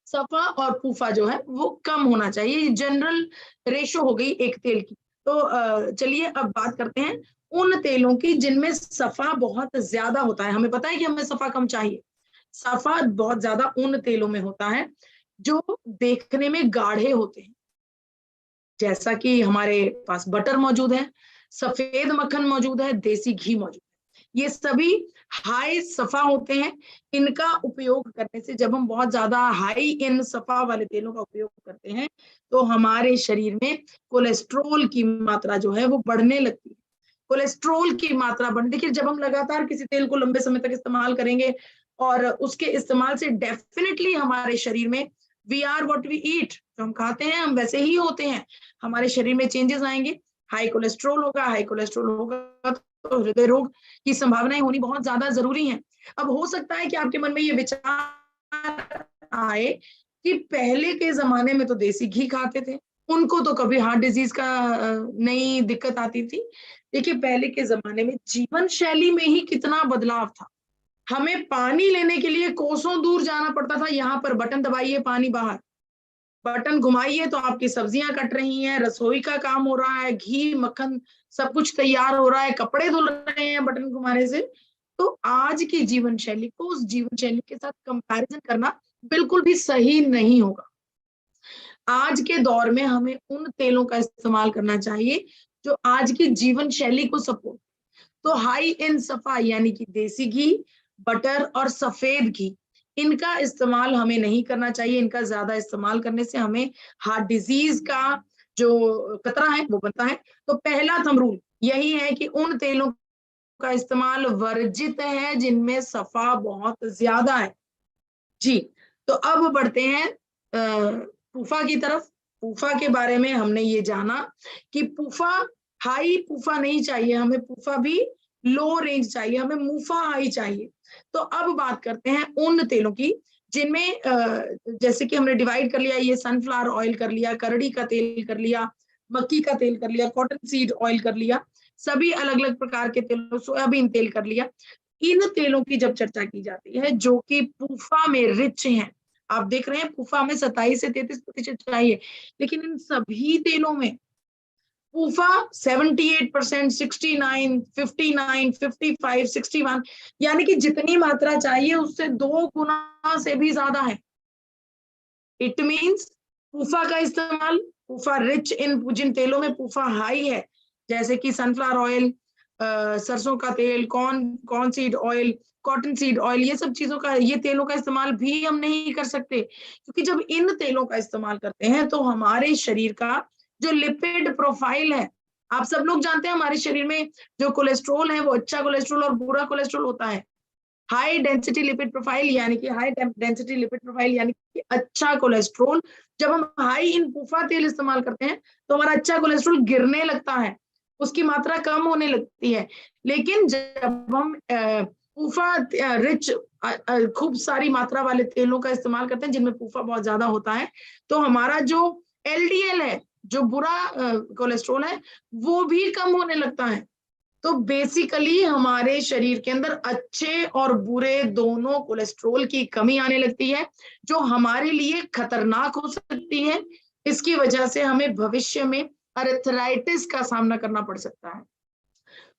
सफा और पूफा जो है वो कम होना चाहिए। जनरल रेशो हो गई एक तेल की। तो चलिए अब बात करते हैं उन तेलों की जिनमें सफा बहुत ज्यादा होता है। हमें पता है कि हमें सफा कम चाहिए। सफा बहुत ज्यादा उन तेलों में होता है जो देखने में गाढ़े होते हैं, जैसा कि हमारे पास बटर मौजूद है, सफेद मक्खन मौजूद है, देसी घी मौजूद है। ये सभी हाई सफा होते हैं। इनका उपयोग करने से, जब हम बहुत ज्यादा हाई इन सफा वाले तेलों का उपयोग करते हैं तो हमारे शरीर में कोलेस्ट्रोल की मात्रा जो है वो बढ़ने लगती है। कोलेस्ट्रोल की मात्रा बढ़, देखिए जब हम लगातार किसी तेल को लंबे समय तक इस्तेमाल करेंगे और उसके इस्तेमाल से डेफिनेटली हमारे शरीर में we are what we eat, जो हम खाते हैं हम वैसे ही होते हैं, हमारे शरीर में चेंजेस आएंगे। हाई कोलेस्ट्रोल होगा, हाई कोलेस्ट्रोल होगा तो हृदय रोग की संभावनाएं होनी बहुत ज्यादा जरूरी है। अब हो सकता है कि आपके मन में ये विचार आए कि पहले के जमाने में तो देसी घी खाते थे, उनको तो कभी हार्ट डिजीज का नई दिक्कत आती थी। देखिए पहले के जमाने में जीवन शैली में ही कितना बदलाव था। हमें पानी लेने के लिए कोसों दूर जाना पड़ता था, यहाँ पर बटन दबाइए पानी बाहर, बटन घुमाइए तो आपकी सब्जियां कट रही हैं, रसोई का काम हो रहा है, घी मक्खन सब कुछ तैयार हो रहा है, कपड़े धुल रहे हैं बटन घुमाने से। तो आज की जीवन शैली को उस जीवन शैली के साथ कंपैरिजन करना बिल्कुल भी सही नहीं होगा। आज के दौर में हमें उन तेलों का इस्तेमाल करना चाहिए जो आज की जीवन शैली को सपोर्ट। तो हाई इन सफा यानी कि देसी घी, बटर और सफेद घी, इनका इस्तेमाल हमें नहीं करना चाहिए। इनका ज्यादा इस्तेमाल करने से हमें हार्ट डिजीज का जो खतरा है वो बनता है। तो पहला थंब रूल यही है कि उन तेलों का इस्तेमाल वर्जित है जिनमें सफा बहुत ज्यादा है। जी, तो अब बढ़ते हैं पूफा की तरफ। पूफा के बारे में हमने ये जाना कि पूफा हाई पूफा नहीं चाहिए, हमें पूफा भी लो रेंज चाहिए, हमें मूफा हाई चाहिए। तो अब बात करते हैं उन तेलों की जिनमें जैसे कि हमने डिवाइड कर लिया, ये सनफ्लावर ऑयल कर लिया, करड़ी का तेल कर लिया, मक्की का तेल कर लिया, कॉटन सीड ऑयल कर लिया, सभी अलग अलग प्रकार के तेलों, सोयाबीन तेल कर लिया। इन तेलों की जब चर्चा की जाती है जो कि पूफा में रिच हैं, आप देख रहे हैं पूफा में 27 से 33% चाहिए, लेकिन इन सभी तेलों में पूफा 78%, 69, 59, 55, 61, यानी कि जितनी मात्रा चाहिए उससे 2 गुना से भी ज्यादा है। इट मीन्स पूफा का इस्तेमाल, पूफा रिच इन जिन तेलों में पूफा हाई है जैसे कि सनफ्लावर ऑयल, सरसों का तेल, corn seed oil, cotton seed oil, ये सब चीजों का, ये तेलों का इस्तेमाल भी हम नहीं कर सकते, क्योंकि जब इन तेलों का इस्तेमाल करते हैं तो हमारे शरीर का जो लिपिड प्रोफाइल है, आप सब लोग जानते हैं हमारे शरीर में जो कोलेस्ट्रोल है वो अच्छा कोलेस्ट्रोल और बुरा कोलेस्ट्रोल होता है। हाई डेंसिटी लिपिड प्रोफाइल यानी कि अच्छा कोलेस्ट्रोल, जब हम हाई इन पूफा तेल इस्तेमाल करते हैं तो हमारा अच्छा कोलेस्ट्रोल गिरने लगता है, उसकी मात्रा कम होने लगती है। लेकिन जब हम पूफा रिच खूब सारी मात्रा वाले तेलों का इस्तेमाल करते हैं जिनमें पूफा बहुत ज्यादा होता है, तो हमारा जो एलडीएल है, जो बुरा कोलेस्ट्रोल है, वो भी कम होने लगता है। तो बेसिकली हमारे शरीर के अंदर अच्छे और बुरे दोनों कोलेस्ट्रोल की कमी आने लगती है, जो हमारे लिए खतरनाक हो सकती है। इसकी वजह से हमें भविष्य में अर्थराइटिस का सामना करना पड़ सकता है।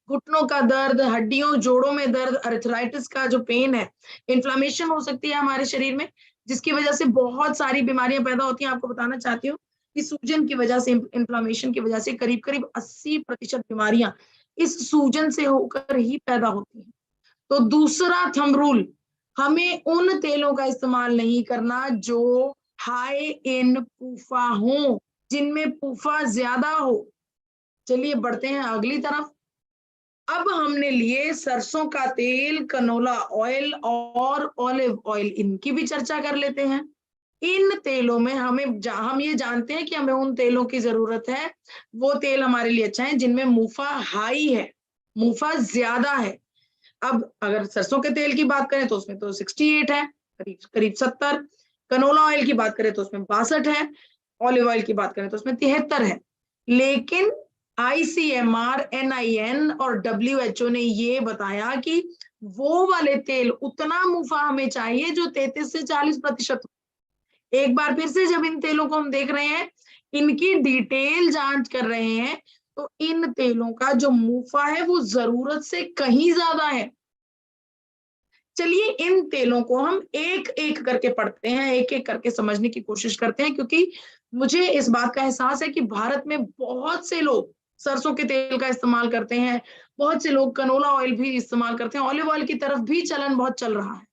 घुटनों का दर्द, हड्डियों जोड़ों में दर्द, अर्थराइटिस का जो पेन है, इन्फ्लामेशन हो सकती है हमारे शरीर में, जिसकी वजह से बहुत सारी बीमारियां पैदा होती हैं। आपको बताना चाहती हूँ कि सूजन की वजह से, इन्फ्लामेशन की वजह से करीब करीब 80% बीमारियां इस सूजन से होकर ही पैदा होती हैं। तो दूसरा थंब रूल, हमें उन तेलों का इस्तेमाल नहीं करना जो हाई इन पूफा हो, जिनमें पूफा ज्यादा हो। चलिए बढ़ते हैं अगली तरफ। अब हमने लिए सरसों का तेल, कनोला ऑयल और ऑलिव ऑयल, इनकी भी चर्चा कर लेते हैं। इन तेलों में हम ये जानते हैं कि हमें उन तेलों की जरूरत है, वो तेल हमारे लिए अच्छा है जिनमें मुफा हाई है, मुफा ज्यादा है। अब अगर सरसों के तेल की बात करें तो उसमें तो 68 है, करीब करीब 70। कनोला ऑयल की बात करें तो उसमें 62 है, ऑलिव ऑयल की बात करें तो उसमें 73 है। लेकिन ICMR, NIN और WHO ने ये बताया कि वो वाले तेल उतना मुफा हमें चाहिए जो 33 से 40%। एक बार फिर से जब इन तेलों को हम देख रहे हैं, इनकी डिटेल जांच कर रहे हैं, तो इन तेलों का जो मुफा है वो जरूरत से कहीं ज्यादा है। चलिए इन तेलों को हम एक एक करके पढ़ते हैं, एक एक करके समझने की कोशिश करते हैं, क्योंकि मुझे इस बात का एहसास है कि भारत में बहुत से लोग सरसों के तेल का इस्तेमाल करते हैं, बहुत से लोग कनोला ऑयल भी इस्तेमाल करते हैं, ऑलिव ऑयल की तरफ भी चलन बहुत चल रहा है।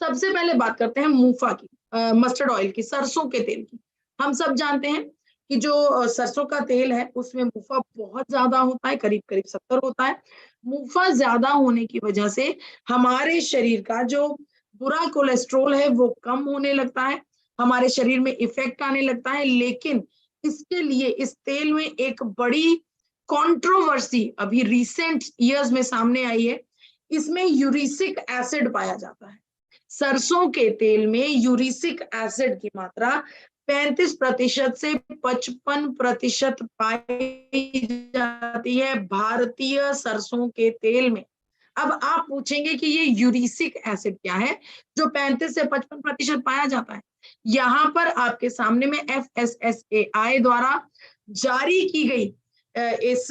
सबसे पहले बात करते हैं मूफा की, मस्टर्ड ऑयल की, सरसों के तेल की। हम सब जानते हैं कि जो सरसों का तेल है उसमें मूफा बहुत ज्यादा होता है, करीब करीब 70 होता है। मूफा ज्यादा होने की वजह से हमारे शरीर का जो बुरा कोलेस्ट्रोल है वो कम होने लगता है, हमारे शरीर में इफेक्ट आने लगता है। लेकिन इसके लिए इस तेल में एक बड़ी कंट्रोवर्सी अभी रिसेंट ईयर्स में सामने आई है, इसमें यूरिसिक एसिड पाया जाता है। सरसों के तेल में यूरिसिक एसिड की मात्रा 35% से 55% पाई जाती है भारतीय सरसों के तेल में। अब आप पूछेंगे कि ये यूरिसिक एसिड क्या है जो 35 से 55% पाया जाता है। यहाँ पर आपके सामने में FSSAI द्वारा जारी की गई इस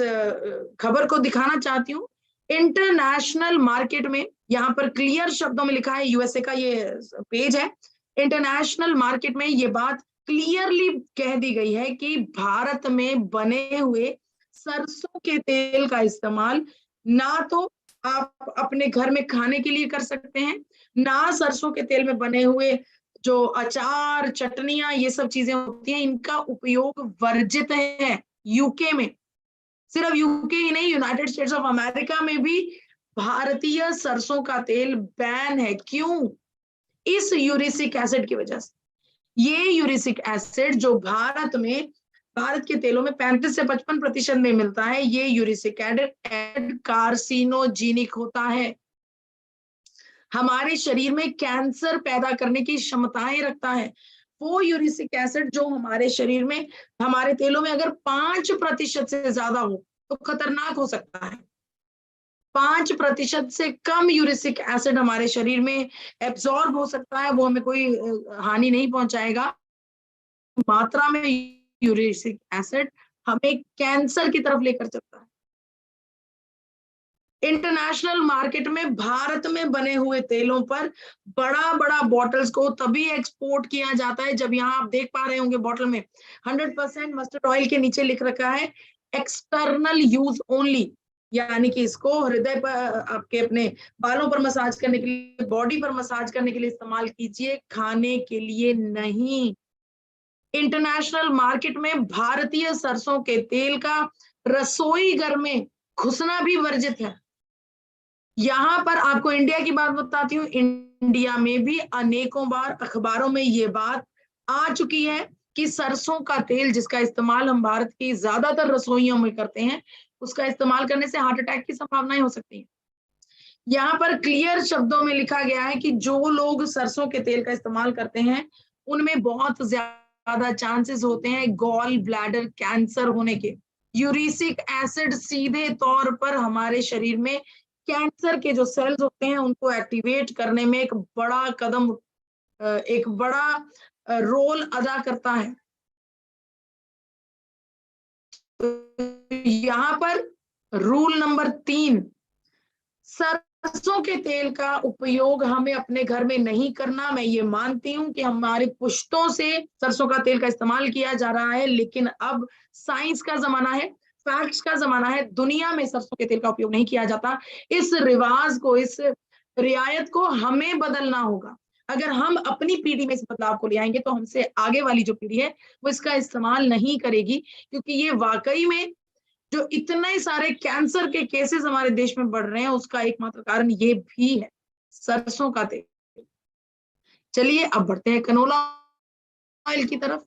खबर को दिखाना चाहती हूँ। इंटरनेशनल मार्केट में, यहाँ पर क्लियर शब्दों में लिखा है, यूएसए का ये पेज है, इंटरनेशनल मार्केट में ये बात क्लियरली कह दी गई है कि भारत में बने हुए सरसों के तेल का इस्तेमाल ना तो आप अपने घर में खाने के लिए कर सकते हैं, ना सरसों के तेल में बने हुए जो अचार, चटनियां, ये सब चीजें होती हैं, इनका उपयोग वर्जित है यूके में। सिर्फ यूके ही नहीं, यूनाइटेड स्टेट्स ऑफ अमेरिका में भी भारतीय सरसों का तेल बैन है। क्यों? इस यूरिसिक एसिड की वजह से। ये यूरिसिक एसिड जो भारत के तेलों में 35 से 55% में मिलता है, ये यूरिसिक एसिड कार्सिनोजेनिक होता है, हमारे शरीर में कैंसर पैदा करने की क्षमताएं रखता है। वो यूरिसिक एसिड जो हमारे शरीर में, हमारे तेलों में अगर 5% से ज्यादा हो तो खतरनाक हो सकता है। 5% से कम यूरिसिक एसिड हमारे शरीर में एब्जॉर्ब हो सकता है, वो हमें कोई हानि नहीं पहुंचाएगा। मात्रा में यूरिसिक एसिड हमें कैंसर की तरफ लेकर चलता है। इंटरनेशनल मार्केट में भारत में बने हुए तेलों पर बड़ा बड़ा बॉटल्स को तभी एक्सपोर्ट किया जाता है जब, यहाँ आप देख पा रहे होंगे बॉटल में 100% मस्टर्ड ऑयल के नीचे लिख रखा है एक्सटर्नल यूज ओनली, यानी कि इसको हृदय पर, आपके अपने बालों पर मसाज करने के लिए, बॉडी पर मसाज करने के लिए इस्तेमाल कीजिए, खाने के लिए नहीं। इंटरनेशनल मार्केट में भारतीय सरसों के तेल का रसोई घर में घुसना भी वर्जित है। यहाँ पर आपको इंडिया की बात बताती हूँ, इंडिया में भी अनेकों बार अखबारों में ये बात आ चुकी है कि सरसों का तेल जिसका इस्तेमाल हम भारत की ज्यादातर रसोइयों में करते हैं, उसका इस्तेमाल करने से हार्ट अटैक की संभावनाएं हो सकती है। यहाँ पर क्लियर शब्दों में लिखा गया है कि जो लोग सरसों के तेल का इस्तेमाल करते हैं उनमें बहुत ज्यादा चांसेस होते हैं गॉल ब्लैडर कैंसर होने के। यूरिसिक एसिड सीधे तौर पर हमारे शरीर में कैंसर के जो सेल्स होते हैं उनको एक्टिवेट करने में एक बड़ा कदम, एक बड़ा रोल अदा करता है। तो यहाँ पर रूल नंबर 3, सरसों के तेल का उपयोग हमें अपने घर में नहीं करना। मैं ये मानती हूँ कि हमारे पुश्तों से सरसों का तेल का इस्तेमाल किया जा रहा है, लेकिन अब साइंस का जमाना है, फैक्ट्स का जमाना है, दुनिया में सरसों के तेल का उपयोग नहीं किया जाता। इस रिवाज को, इस रियायत को हमें बदलना होगा। अगर हम अपनी पीढ़ी में इस बदलाव को ले आएंगे तो हमसे आगे वाली जो पीढ़ी है वो इसका इस्तेमाल नहीं करेगी, क्योंकि ये वाकई में जो इतने सारे कैंसर के केसेस हमारे देश में बढ़ रहे हैं उसका एकमात्र कारण ये भी है, सरसों का तेल। चलिए अब बढ़ते हैं कनोला ऑयल की तरफ।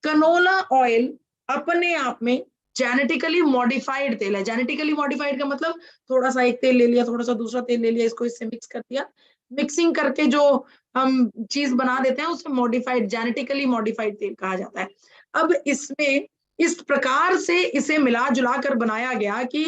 कनोला ऑयल अपने आप में जेनेटिकली मॉडिफाइड तेल है। जेनेटिकली मॉडिफाइड का मतलब थोड़ा सा एक तेल ले लिया, थोड़ा सा दूसरा तेल ले लिया, इसको इससे मिक्स कर दिया, मिक्सिंग करके जो हम चीज बना देते हैं उसे मॉडिफाइड, जेनेटिकली मॉडिफाइड तेल कहा जाता है। अब इसमें इस प्रकार से इसे मिला जुला कर बनाया गया कि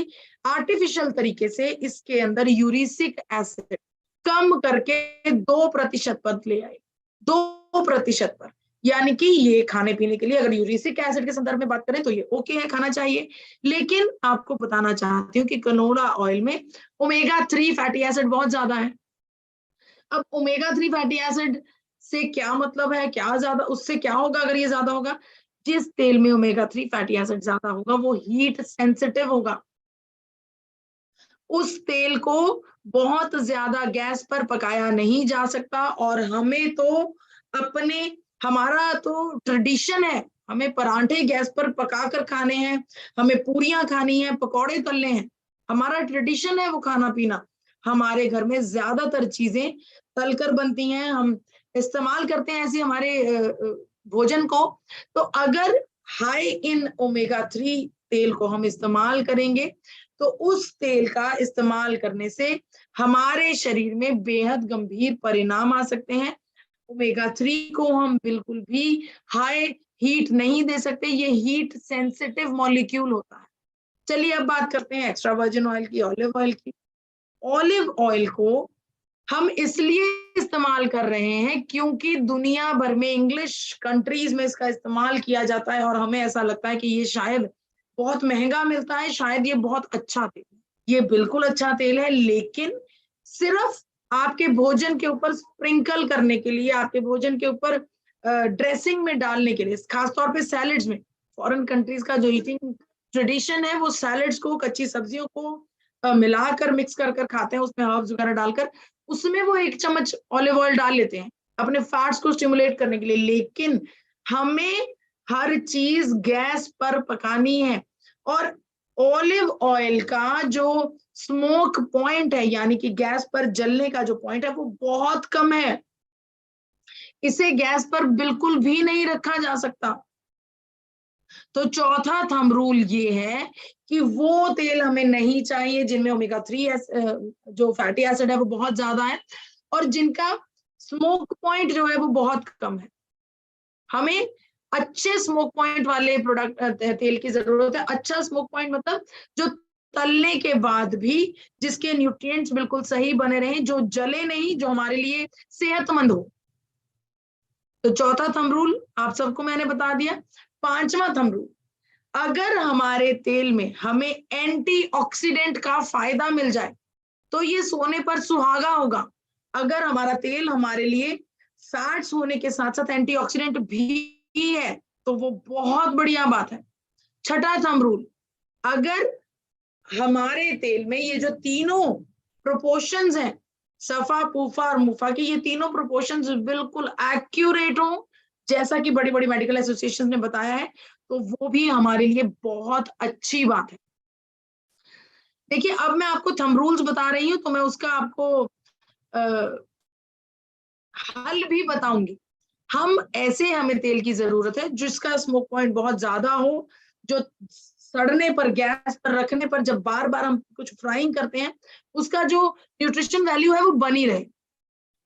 आर्टिफिशियल तरीके से इसके अंदर यूरिसिक एसिड कम करके 2% पर ले आए, 2% पर। यानी कि ये खाने पीने के लिए, अगर यूरिसिक एसिड के संदर्भ में बात करें तो ये ओके है, खाना चाहिए। लेकिन आपको बताना चाहती हूँ कि कनोला ऑयल में ओमेगा 3 फैटी एसिड बहुत ज्यादा है। अब ओमेगा 3 फैटी एसिड से क्या मतलब है, क्या ज्यादा, उससे क्या होगा अगर ये ज्यादा होगा? जिस तेल में ओमेगा 3 फैटी एसिड ज्यादा होगा वो हीट सेंसिटिव होगा। उस तेल को बहुत ज्यादा गैस पर पकाया नहीं जा सकता, और हमें तो अपने, हमारा तो ट्रेडिशन है, हमें परांठे गैस पर पका कर खाने हैं, हमें पूरियां खानी है, पकौड़े तलने हैं, हमारा ट्रेडिशन है वो खाना पीना। हमारे घर में ज्यादातर चीजें तलकर बनती हैं, हम इस्तेमाल करते हैं ऐसी हमारे भोजन को। तो अगर हाई इन ओमेगा 3 तेल को हम इस्तेमाल करेंगे तो उस तेल का इस्तेमाल करने से हमारे शरीर में बेहद गंभीर परिणाम आ सकते हैं। ओमेगा 3 को हम बिल्कुल भी हाई हीट नहीं दे सकते, ये हीट सेंसिटिव मॉलिक्यूल होता है। चलिए अब बात करते हैं एक्स्ट्रा वर्जिन ऑयल की, ऑलिव ऑयल की। ऑलिव ऑयल को हम इसलिए इस्तेमाल कर रहे हैं क्योंकि दुनिया भर में इंग्लिश कंट्रीज में इसका इस्तेमाल किया जाता है, और हमें ऐसा लगता है कि ये शायद बहुत महंगा मिलता है, शायद ये बहुत अच्छा तेल है। ये बिल्कुल अच्छा तेल है, लेकिन सिर्फ आपके भोजन के ऊपर स्प्रिंकल करने के लिए, आपके भोजन के ऊपर ड्रेसिंग में डालने के लिए, खासतौर पे सैलेड्स में। फॉरेन कंट्रीज का जो ईटिंग ट्रेडिशन है वो सैलेड्स को, कच्ची सब्जियों को मिलाकर मिक्स कर कर खाते हैं, उसमें हर्ब्स वगैरह डालकर, उसमें वो 1 चम्मच ऑलिव ऑयल डाल लेते हैं अपने फैट्स को स्टिमुलेट करने के लिए। लेकिन हमें हर चीज गैस पर पकानी है, और ऑलिव ऑयल का जो स्मोक पॉइंट है, यानी कि गैस पर जलने का जो पॉइंट है, वो बहुत कम है। इसे गैस पर बिल्कुल भी नहीं रखा जा सकता। तो चौथा थंब रूल ये है कि वो तेल हमें नहीं चाहिए जिनमें ओमेगा 3 जो फैटी एसिड है वो बहुत ज्यादा है, और जिनका स्मोक पॉइंट जो है वो बहुत कम है। हमें अच्छे स्मोक पॉइंट वाले प्रोडक्ट तेल की जरूरत है। अच्छा स्मोक पॉइंट मतलब जो तलने के बाद भी जिसके न्यूट्रिएंट्स बिल्कुल सही बने रहें, जो जले नहीं, जो हमारे लिए सेहतमंद हो। तो चौथा थंब रूल आप सबको मैंने बता दिया। पांचवा थंब रूल, अगर हमारे तेल में हमें एंटीऑक्सीडेंट का फायदा मिल जाए तो ये सोने पर सुहागा होगा। अगर हमारा तेल हमारे लिए फैट्स होने के साथ साथ एंटीऑक्सीडेंट भी है तो वो बहुत बढ़िया बात है। छठा थंब रूल, अगर हमारे तेल में ये जो तीनों प्रोपोर्शंस हैं, सफा, पूफा और मुफा की, ये तीनों प्रोपोर्शंस बिल्कुल एक्यूरेट हो जैसा कि बड़ी बड़ी मेडिकल एसोसिएशन ने बताया है, तो वो भी हमारे लिए बहुत अच्छी बात है। देखिए अब मैं आपको थंब रूल्स बता रही हूँ तो मैं उसका आपको हल भी बताऊंगी। हमें तेल की जरूरत है जिसका स्मोक पॉइंट बहुत ज्यादा हो, जो सड़ने पर, गैस पर रखने पर जब बार बार हम कुछ फ्राइंग करते हैं उसका जो न्यूट्रिशन वैल्यू है वो बनी रहे।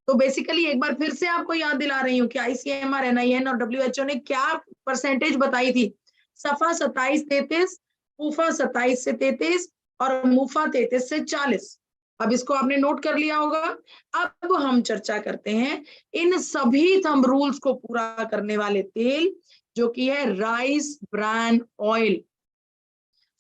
तो बेसिकली एक बार फिर से आपको याद दिला रही हूँ कि ICMR, NIN और WHO ने क्या परसेंटेज बताई थी। सफा 27-33, पूफा 27 से 33 और मुफा 33 से 40। अब इसको आपने नोट कर लिया होगा। अब हम चर्चा करते हैं इन सभी थंब रूल्स को पूरा करने वाले तेल, जो कि है rice bran oil,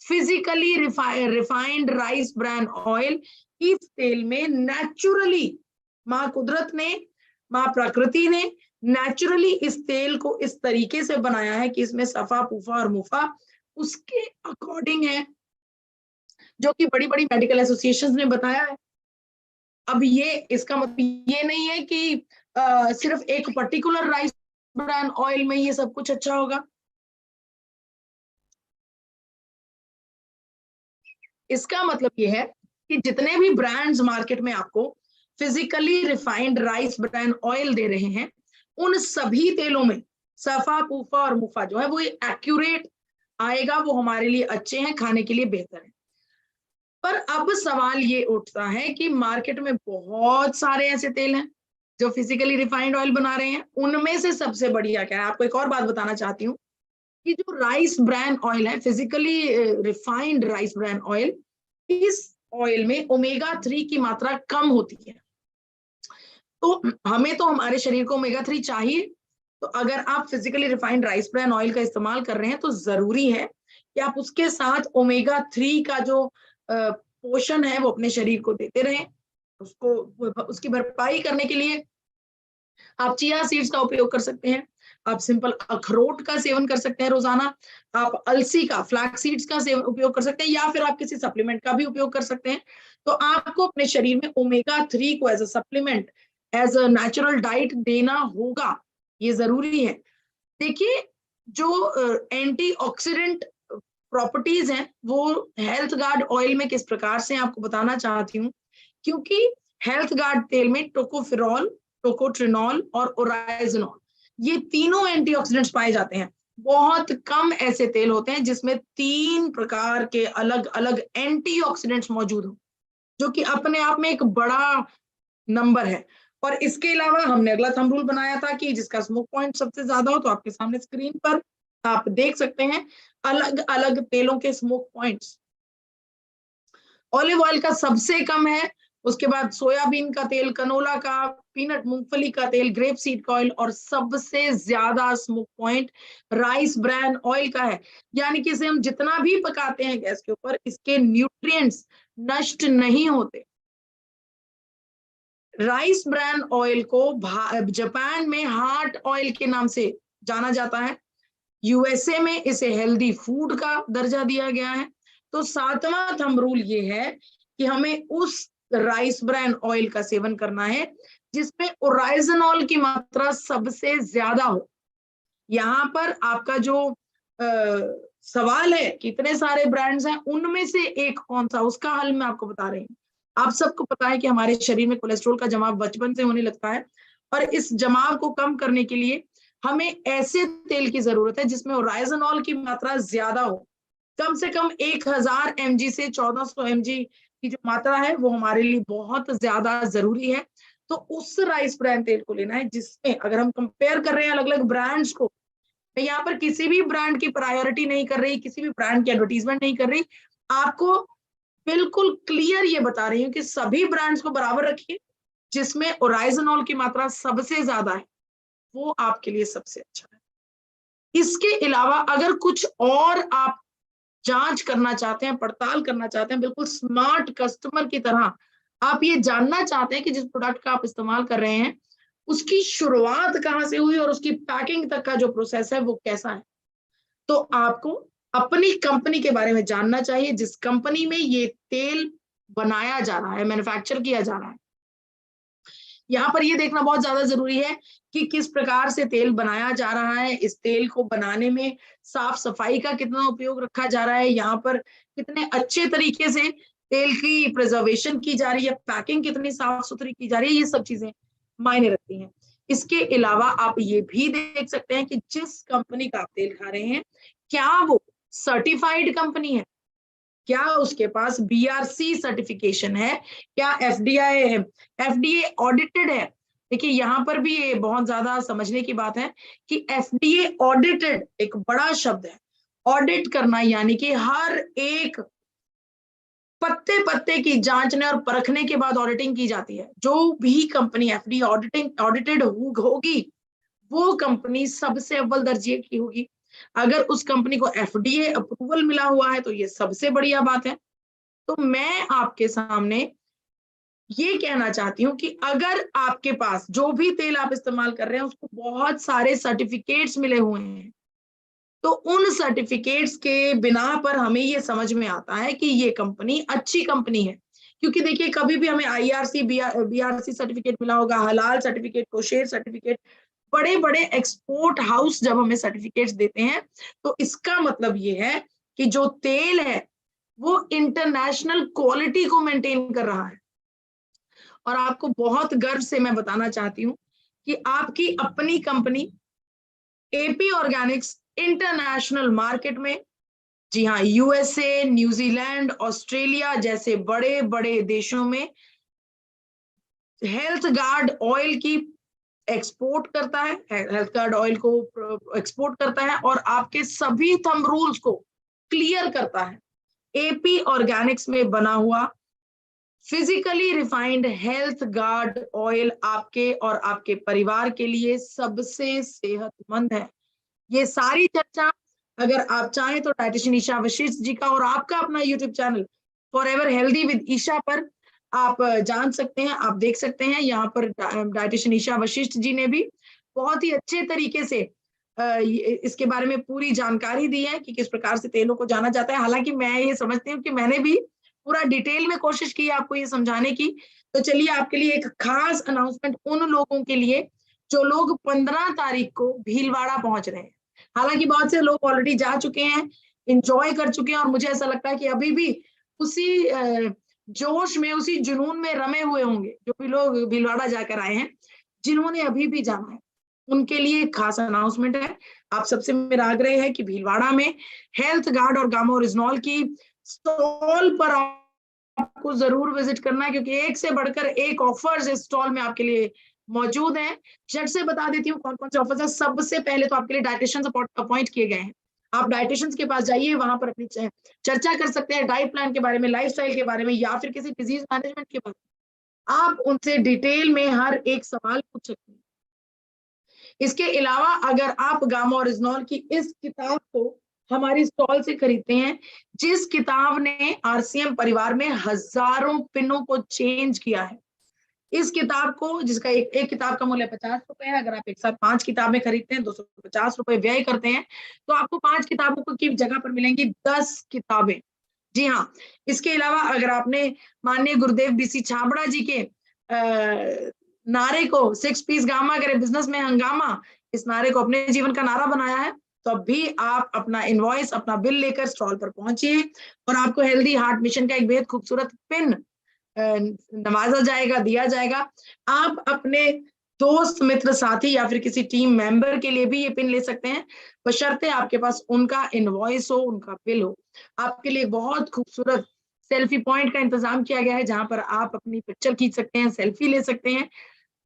physically refined rice bran oil. इस तेल में नेचुरली माँ कुदरत ने, माँ प्रकृति ने नेचुरली इस तेल को इस तरीके से बनाया है कि इसमें सफा, पूफा और मुफा उसके अकॉर्डिंग है, जो कि बड़ी बड़ी मेडिकल एसोसिएशंस ने बताया है। अब ये इसका मतलब ये नहीं है कि सिर्फ एक पर्टिकुलर राइस ब्रान ऑयल में ये सब कुछ अच्छा होगा। इसका मतलब ये है कि जितने भी ब्रांड्स मार्केट में आपको physically refined rice bran oil दे रहे हैं, उन सभी तेलों में सफा, पूफा और मुफा जो है वो एक्यूरेट आएगा, वो हमारे लिए अच्छे हैं, खाने के लिए बेहतर है। पर अब सवाल ये उठता है कि मार्केट में बहुत सारे ऐसे तेल हैं जो फिजिकली रिफाइंड ऑयल बना रहे हैं, उनमें से सबसे बढ़िया क्या है। आपको एक और बात बताना चाहती हूँ कि जो राइस ब्रान ऑयल है, physically refined rice bran oil, इस ऑयल में ओमेगा 3 की मात्रा कम होती है। तो हमें तो हमारे शरीर को ओमेगा 3 चाहिए। तो अगर आप physically refined rice bran oil का इस्तेमाल कर रहे हैं तो जरूरी है कि आप उसके साथ ओमेगा 3 का जो पोषण है वो अपने शरीर को देते रहें। उसको, उसकी भरपाई करने के लिए आप चिया सीड्स का उपयोग कर सकते हैं, आप सिंपल अखरोट का सेवन कर सकते हैं रोजाना, आप अलसी का, फ्लैक्स सीड्स का सेवन उपयोग कर सकते हैं, या फिर आप किसी सप्लीमेंट का भी उपयोग कर सकते हैं। तो आपको अपने शरीर में ओमेगा-3 को as a supplement, as a natural diet देना होगा, ये जरूरी है। देखिए, जो एंटीऑक्सीडेंट प्रॉपर्टीज हैं वो हेल्थ गार्ड ऑयल में किस प्रकार से आपको बताना चाहती हूँ, क्योंकि हेल्थ गार्ड तेल में टोकोफेरॉल, टोकोट्रिनॉल और ओराइजनॉल, ये तीनों एंटीऑक्सीडेंट्स पाए जाते हैं। बहुत कम ऐसे तेल होते हैं जिसमें 3 प्रकार के अलग अलग एंटीऑक्सीडेंट्स मौजूद हो, जो कि अपने आप में एक बड़ा नंबर है। और इसके अलावा हमने अगला थंब रूल बनाया था कि जिसका स्मोक पॉइंट सबसे ज्यादा हो, तो आपके सामने स्क्रीन पर आप देख सकते हैं अलग अलग तेलों के स्मोक पॉइंट्स। ऑलिव ऑयल का सबसे कम है, उसके बाद सोयाबीन का तेल, कनोला का, पीनट मूंगफली का तेल, ग्रेप सीड का ऑयल, और सबसे ज्यादा smoke point rice bran oil का है। यानी कि इसे हम जितना भी पकाते हैं गैस के ऊपर, इसके न्यूट्रिएंट्स नष्ट नहीं होते। राइस ब्रान ऑयल को जापान में हार्ट ऑयल के नाम से जाना जाता है, यूएसए में इसे हेल्दी फूड का दर्जा दिया गया है। तो 7वां थंब रूल ये है कि हमें उस राइस ब्रान ऑयल का सेवन करना है जिसमें ओराइजनॉल की मात्रा सबसे ज्यादा हो। यहाँ पर आपका जो सवाल है कितने सारे ब्रांड्स हैं, उनमें से एक कौन सा, उसका हल मैं आपको बता रही हूँ। आप सबको पता है कि हमारे शरीर में कोलेस्ट्रॉल का जमाव बचपन से होने लगता है, और इस जमाव को कम करने के लिए हमें ऐसे तेल की जरूरत है जिसमें ओराइजनॉल की मात्रा ज्यादा हो। कम से कम 1000 mg से 1400 mg की जो मात्रा है वो हमारे लिए बहुत ज्यादा जरूरी है। तो उस राइस ब्रान तेल को लेना है जिसमें, अगर हम कंपेयर कर रहे हैं अलग अलग ब्रांड्स को, मैं यहाँ पर किसी भी ब्रांड की प्रायोरिटी नहीं कर रही, किसी भी ब्रांड की एडवर्टीजमेंट नहीं कर रही, आपको बिल्कुल क्लियर ये बता रही हूँ कि सभी ब्रांड्स को बराबर रखिए, जिसमें ओराइजनॉल की मात्रा सबसे ज्यादा है वो आपके लिए सबसे अच्छा है। इसके अलावा अगर कुछ और आप जांच करना चाहते हैं, पड़ताल करना चाहते हैं, बिल्कुल स्मार्ट कस्टमर की तरह आप ये जानना चाहते हैं कि जिस प्रोडक्ट का आप इस्तेमाल कर रहे हैं उसकी शुरुआत कहाँ से हुई और उसकी पैकिंग तक का जो प्रोसेस है वो कैसा है, तो आपको अपनी कंपनी के बारे में जानना चाहिए जिस कंपनी में ये तेल बनाया जा रहा है, मैन्युफैक्चर किया जा रहा है। यहाँ पर ये देखना बहुत ज्यादा जरूरी है कि किस प्रकार से तेल बनाया जा रहा है, इस तेल को बनाने में साफ सफाई का कितना उपयोग रखा जा रहा है, यहाँ पर कितने अच्छे तरीके से तेल की प्रिजर्वेशन की जा रही है, पैकिंग कितनी साफ सुथरी की जा रही है, ये सब चीजें मायने रखती हैं। इसके अलावा आप ये भी देख सकते हैं कि जिस कंपनी का आप तेल खा रहे हैं क्या वो सर्टिफाइड कंपनी है, क्या उसके पास बीआरसी सर्टिफिकेशन है, क्या एफडीआई है, एफडीए ऑडिटेड है। देखिए यहाँ पर भी ये बहुत ज्यादा समझने की बात है कि एफडीए ऑडिटेड एक बड़ा शब्द है। ऑडिट करना यानी कि हर एक पत्ते पत्ते की जांचने और परखने के बाद ऑडिटिंग की जाती है। जो भी कंपनी एफडीए ऑडिटेड होगी वो कंपनी सबसे अव्वल दर्जे की होगी। अगर उस कंपनी को एफडीए अप्रूवल मिला हुआ है तो ये सबसे बढ़िया बात है। तो मैं आपके सामने ये कहना चाहती हूँ कि अगर आपके पास जो भी तेल आप इस्तेमाल कर रहे हैं उसको बहुत सारे सर्टिफिकेट्स मिले हुए हैं, तो उन सर्टिफिकेट्स के बिना पर हमें ये समझ में आता है कि ये कंपनी अच्छी कंपनी है। क्योंकि देखिए कभी भी हमें आईआरसी बीआरसी सर्टिफिकेट मिला होगा, हलाल सर्टिफिकेट, कोशेर सर्टिफिकेट, बड़े बड़े एक्सपोर्ट हाउस जब हमें सर्टिफिकेट्स देते हैं तो इसका मतलब ये है कि जो तेल है वो इंटरनेशनल क्वालिटी को मेंटेन कर रहा है। और आपको बहुत गर्व से मैं बताना चाहती हूँ कि आपकी अपनी company AP Organics international market में, जी हाँ, यूएसए, न्यूजीलैंड, ऑस्ट्रेलिया जैसे बड़े बड़े देशों में हेल्थ गार्ड ऑयल की एक्सपोर्ट करता है, हेल्थ गार्ड ऑयल को एक्सपोर्ट करता है और आपके सभी थंब रूल्स को क्लियर करता है। एपी ऑर्गेनिक्स में बना हुआ physically refined health guard oil आपके और आपके परिवार के लिए सबसे सेहतमंद है। ये सारी चर्चा अगर आप चाहें तो डाइटिशियन ईशा वशिष्ठ जी का और आपका अपना YouTube channel forever healthy with Isha पर आप जान सकते हैं, आप देख सकते हैं। यहाँ पर डाइटिशियन ईशा वशिष्ठ जी ने भी बहुत ही अच्छे तरीके से इसके बारे में पूरी जानकारी दी है कि किस प्रकार से तेलों को जाना जाता है। हालांकि मैं ये समझती हूँ कि मैंने भी पूरा डिटेल में कोशिश की आपको ये समझाने की। तो चलिए आपके लिए एक खास अनाउंसमेंट उन लोगों के लिए जो लोग 15 तारीख को भीलवाड़ा पहुंच रहे हैं। हालांकि बहुत से लोग ऑलरेडी जा चुके हैं, इंजॉय कर चुके हैं, और मुझे ऐसा लगता है कि अभी भी उसी जोश में, उसी जुनून में रमे हुए होंगे जो भी लोग भीलवाड़ा जाकर आए हैं। जिन्होंने अभी भी जाना है उनके लिए एक खास अनाउंसमेंट है। आप सबसे मेरा आग्रह है कि भीलवाड़ा में हेल्थ गार्ड और गामा ओरिजिनॉल की स्टॉल पर आपको जरूर विजिट करना है, क्योंकि एक से बढ़कर एक ऑफर्स इस स्टॉल में आपके लिए मौजूद हैं। झट से बता देती हूँ कौन कौन से ऑफर्स हैं। सबसे पहले तो आपके लिए डाइटिशियंस अपॉइंट किए गए हैं। आप डाइटिशियंस के पास जाइए, वहां पर अपनी चर्चा कर सकते हैं डाइट प्लान के बारे में, लाइफस्टाइल के बारे में, या फिर किसी डिजीज मैनेजमेंट के बारे में। आप उनसे डिटेल में हर एक सवाल पूछ सकते हैं। इसके अलावा अगर आप गामा ओरिजिनॉल की इस किताब को हमारी स्टॉल से खरीदते हैं, जिस किताब ने आरसीएम परिवार में हजारों पिनों को चेंज किया है, इस किताब को, जिसका एक किताब का मूल्य 50 रुपए है, अगर आप एक साथ 5 किताबें खरीदते हैं, 250 रुपए व्यय करते हैं, तो आपको 5 किताबों की जगह पर मिलेंगी 10 किताबें। जी हाँ, इसके अलावा अगर आपने माननीय गुरुदेव बीसी छाबड़ा जी के नारे को 6 पीस गामा करे बिजनेस में हंगामा, इस नारे को अपने जीवन का नारा बनाया है, तो अब भी आप अपना इनवॉइस, अपना बिल लेकर स्टॉल पर पहुंचिए और आपको हेल्दी हार्ट मिशन का एक बेहद खूबसूरत पिन नवाजा जाएगा, दिया जाएगा। आप अपने दोस्त, मित्र, साथी या फिर किसी टीम मेंबर के लिए भी ये पिन ले सकते हैं, बशर्ते आपके पास उनका इनवॉइस हो, उनका बिल हो। आपके लिए बहुत खूबसूरत सेल्फी पॉइंट का इंतजाम किया गया है, जहां पर आप अपनी पिक्चर खींच सकते हैं, सेल्फी ले सकते हैं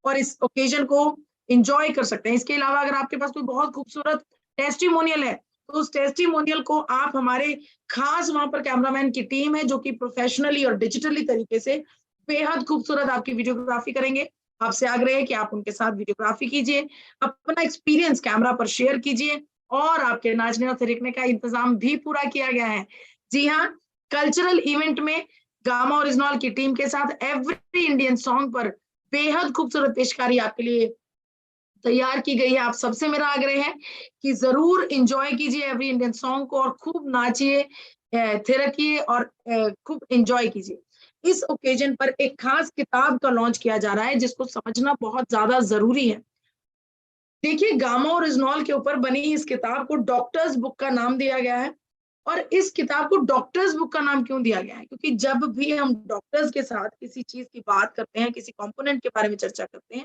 और इस ओकेजन को एंजॉय कर सकते हैं। इसके अलावा अगर आपके पास कोई बहुत खूबसूरत टेस्टिमोनियल है, तो उस टेस्टिमोनियल को आप हमारे खास वहां पर कैमरामैन की टीम है जो कि प्रोफेशनली और डिजिटली तरीके से बेहद खूबसूरत आपकी वीडियोग्राफी करेंगे। आपसे आग्रह है कि आप उनके साथ वीडियोग्राफी कीजिए, अपना एक्सपीरियंस कैमरा पर शेयर कीजिए, और आपके नाचने और थिरकने का इंतजाम भी पूरा किया गया है। जी हाँ, कल्चरल इवेंट में गामा ओरिजिनॉल की टीम के साथ एवरी इंडियन सॉन्ग पर बेहद खूबसूरत पेशकारी आपके लिए तैयार की गई है। आप सबसे मेरा आग्रह है कि जरूर एंजॉय कीजिए एवरी इंडियन सॉन्ग को, और खूब नाचिए, थिरकिए और खूब एंजॉय कीजिए। इस ओकेजन पर एक खास किताब का लॉन्च किया जा रहा है, जिसको समझना बहुत ज्यादा जरूरी है। देखिए, गामा ओरिजिनॉल के ऊपर बनी इस किताब को डॉक्टर्स बुक का नाम दिया गया है। और इस किताब को डॉक्टर्स बुक का नाम क्यों दिया गया है? क्योंकि जब भी हम डॉक्टर्स के साथ किसी चीज की बात करते हैं, किसी कंपोनेंट के बारे में चर्चा करते हैं,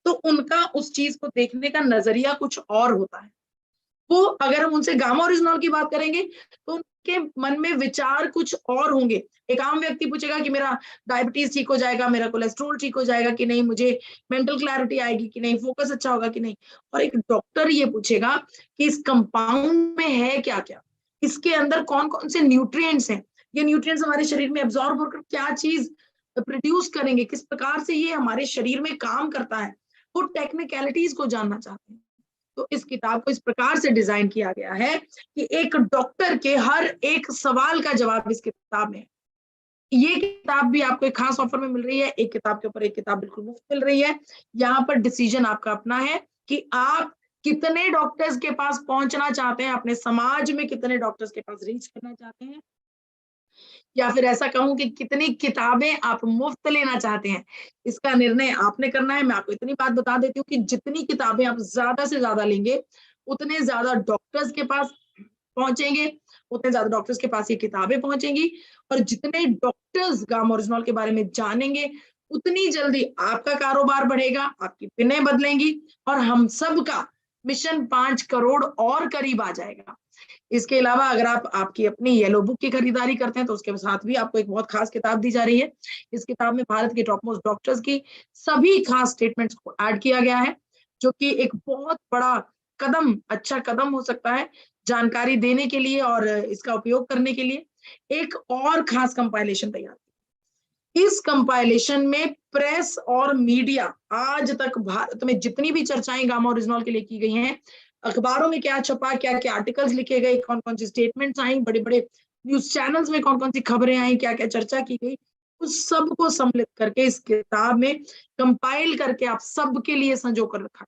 तो उनका उस चीज को देखने का नजरिया कुछ और होता है। वो अगर हम उनसे गामा ओरिजिनॉल की बात करेंगे, तो उनके मन में विचार कुछ और होंगे। एक आम व्यक्ति पूछेगा कि मेरा डायबिटीज ठीक हो जाएगा, मेरा कोलेस्ट्रोल ठीक हो जाएगा कि नहीं, मुझे मेंटल क्लैरिटी आएगी कि नहीं, फोकस अच्छा होगा कि नहीं। और एक डॉक्टर ये पूछेगा कि इस कंपाउंड में है क्या क्या, इसके अंदर कौन कौन से न्यूट्रिएंट्स हैं, ये न्यूट्रिएंट्स हमारे शरीर में एब्जॉर्ब होकर क्या चीज प्रोड्यूस करेंगे, किस प्रकार से ये हमारे शरीर में काम करता है, वो टेक्निकलिटीज को जानना चाहते हैं। तो इस किताब को इस प्रकार से डिजाइन किया गया है कि एक डॉक्टर के हर एक सवाल का जवाब इस किताब में है। ये किताब भी आपको एक खास ऑफर में मिल रही है, एक किताब के ऊपर एक किताब बिल्कुल मुफ्त मिल रही है। यहाँ पर डिसीजन आपका अपना है कि आप कितने डॉक्टर्स के पास पहुंचना चाहते हैं, अपने समाज में कितने डॉक्टर्स के पास रीच करना चाहते हैं, या फिर ऐसा कहूं कि कितनी किताबें आप मुफ्त लेना चाहते हैं। इसका निर्णय आपने करना है। मैं आपको इतनी बात बता देती हूँ कि जितनी किताबें आप ज्यादा से ज्यादा लेंगे, उतने ज्यादा डॉक्टर्स के पास पहुंचेंगे, उतने ज्यादा डॉक्टर्स के पास ये किताबें पहुंचेंगी, और जितने डॉक्टर्स गामा ओरिजिनॉल के बारे में जानेंगे, उतनी जल्दी आपका कारोबार बढ़ेगा, आपकी पिनें बदलेंगी, और हम सब का मिशन 5 करोड़ और करीब आ जाएगा। इसके अलावा अगर आप आपकी अपनी येलो बुक की खरीदारी करते हैं, तो उसके साथ भी आपको एक बहुत खास किताब दी जा रही है। इस किताब में भारत के टॉप मोस्ट डॉक्टर्स की सभी खास स्टेटमेंट्स को ऐड किया गया है, जो कि एक बहुत बड़ा कदम, अच्छा कदम हो सकता है जानकारी देने के लिए और इसका उपयोग करने के लिए। एक और खास कंपाइलेशन तैयार, इस कंपाइलेशन में प्रेस और मीडिया, आज तक भारत में जितनी भी चर्चाएं गामा ओरिजिनॉल के लिए की गई हैं, अखबारों में क्या छपा, क्या क्या आर्टिकल्स लिखे गए, कौन कौन सी स्टेटमेंट्स आई, बड़े बड़े न्यूज चैनल्स में कौन कौन सी खबरें आई, क्या क्या चर्चा की गई, उस सब को सम्मिलित करके इस किताब में कंपाइल करके आप सबके लिए संजो कर रखा।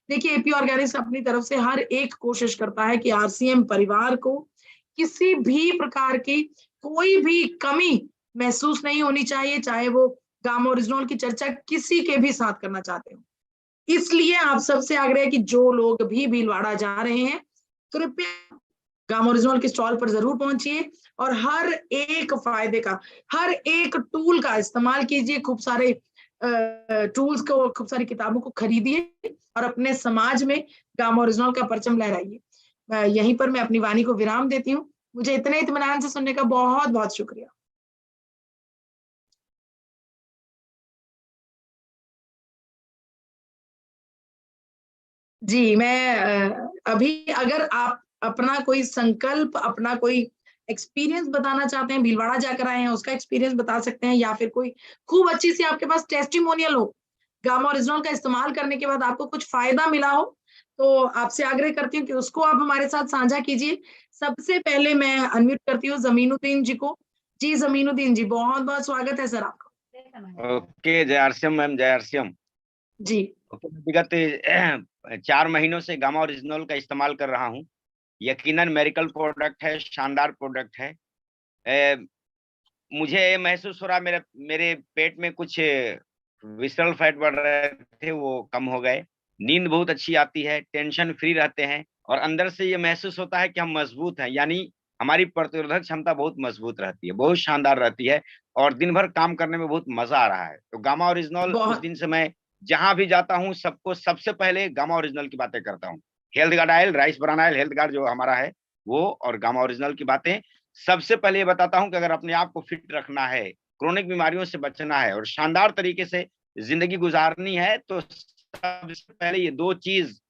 देखिए एपी ऑर्गेनिक्स अपनी तरफ से हर एक कोशिश करता है कि आरसीएम परिवार को किसी भी प्रकार की कोई भी कमी महसूस नहीं होनी चाहिए, चाहे वो गामा ओरिजिनॉल की चर्चा किसी के भी साथ करना चाहते हो। इसलिए आप सबसे आग्रह है कि जो लोग भी भीलवाड़ा जा रहे हैं, कृपया गामा ओरिजिनॉल के स्टॉल पर जरूर पहुंचिए और हर एक फायदे का, हर एक टूल का इस्तेमाल कीजिए। खूब सारे टूल्स को, खूब सारी किताबों को खरीदिए और अपने समाज में गामा ओरिजिनॉल का परचम लहराइए। यहीं पर मैं अपनी वाणी को विराम देती हूँ। मुझे इतने इत्मीनान से सुनने का बहुत बहुत शुक्रिया। जी, मैं अभी अगर आप अपना कोई संकल्प, अपना कोई एक्सपीरियंस बताना चाहते हैं, भीलवाड़ा जाकर आए हैं, उसका एक्सपीरियंस बता सकते हैं, या फिर कोई खूब अच्छी सी आपके पास टेस्टिमोनियल हो, गामा ओरिजिनल का इस्तेमाल करने के बाद आपको कुछ फ़ायदा मिला हो, तो आपसे आग्रह करती हूँ कि उसको आप हमारे साथ साझा कीजिए। सबसे पहले मैं अनम्यूट करती हूँ ज़मीनुद्दीन जी को। जी, ज़मीनुद्दीन जी, बहुत-बहुत स्वागत है सर आपका। ओके, जय आरसीएम मैम, जय आरसीएम। जी। ओके, विगत 4 महीनों से गामा ओरिजिनल का इस्तेमाल कर रहा हूँ। यकीनन मेडिकल प्रोडक्ट है, शानदार प्रोडक्ट है। मुझे ये महसूस हो रहा, मेरे पेट में कुछ विसरल फैट बढ़ रहे थे, वो कम हो गए। नींद बहुत अच्छी आती है, टेंशन फ्री रहते हैं और अंदर से ये महसूस होता है कि हम मजबूत हैं, यानी हमारी प्रतिरोधक क्षमता बहुत मजबूत रहती है, बहुत शानदार रहती है और दिन भर काम करने में बहुत मजा आ रहा है। तो गामा ओरिजिनल उस बहुत दिन से मैं जहां भी जाता हूं, सबको सबसे पहले गामा ओरिजिनल की बातें करता हूं। Health guard oil, rice bran oil, health guard जो हमारा है वो, और गामा ओरिजिनल की बातें सबसे पहले ये बताता हूं कि अगर अपने आप को फिट रखना है, क्रोनिक बीमारियों से बचना है और शानदार तरीके से जिंदगी गुजारनी है, तो सबसे पहले ये 2 चीज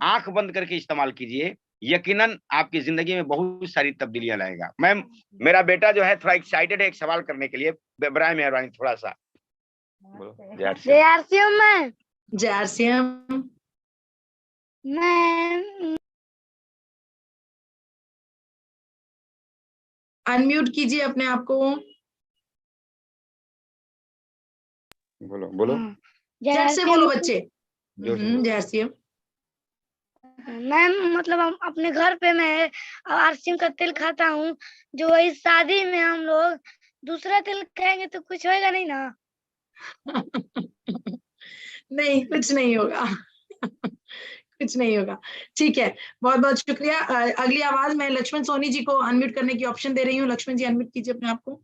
आंख बंद करके इस्तेमाल कीजिए। यकीनन आपकी जिंदगी में बहुत सारी तब्दीलियां लाएगा। मैम, मेरा बेटा जो है थोड़ा एक्साइटेड है एक सवाल करने के लिए, बराए मेहरबानी थोड़ा सा बोलो। जय आरसीएम मैम। जय आरसीएम। मैं अनम्यूट कीजिए अपने आप को। बोलो बोलो, झट से बोलो बच्चे। जोर से बोलो। जय आरसीएम। मैम मतलब हम अपने घर पे मैं आरसीएम का तेल खाता हूँ, जो इस शादी में हम लोग दूसरा तेल खाएंगे तो कुछ होएगा नहीं ना? नहीं, कुछ नहीं होगा। कुछ नहीं होगा। ठीक है, बहुत बहुत शुक्रिया। अगली आवाज मैं लक्ष्मण सोनी जी को अनम्यूट करने की ऑप्शन दे रही हूँ। लक्ष्मण जी अनम्यूट कीजिए अपने आप को।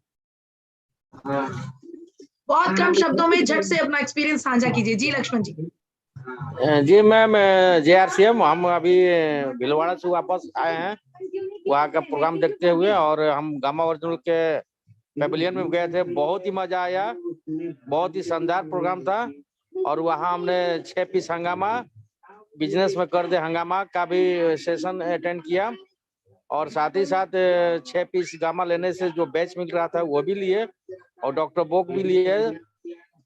बहुत कम शब्दों में झट से अपना एक्सपीरियंस साझा कीजिए। जी लक्ष्मण जी। जी मैम, जेआरसीएम हम अभी भीलवाड़ा से वापस आए हैं वहाँ का प्रोग्राम देखते हुए, और हम गामा ओरिजिनल के पेविलियन में गए थे। बहुत ही मजा आया, बहुत ही शानदार प्रोग्राम था। और वहाँ हमने 6 पीस हंगामा, बिजनेस में कर दे हंगामा का भी सेशन अटेंड किया, और साथ ही साथ 6 पीस गामा लेने से जो बैच मिल रहा था वो भी लिए, और डॉक्टर बुक भी लिए,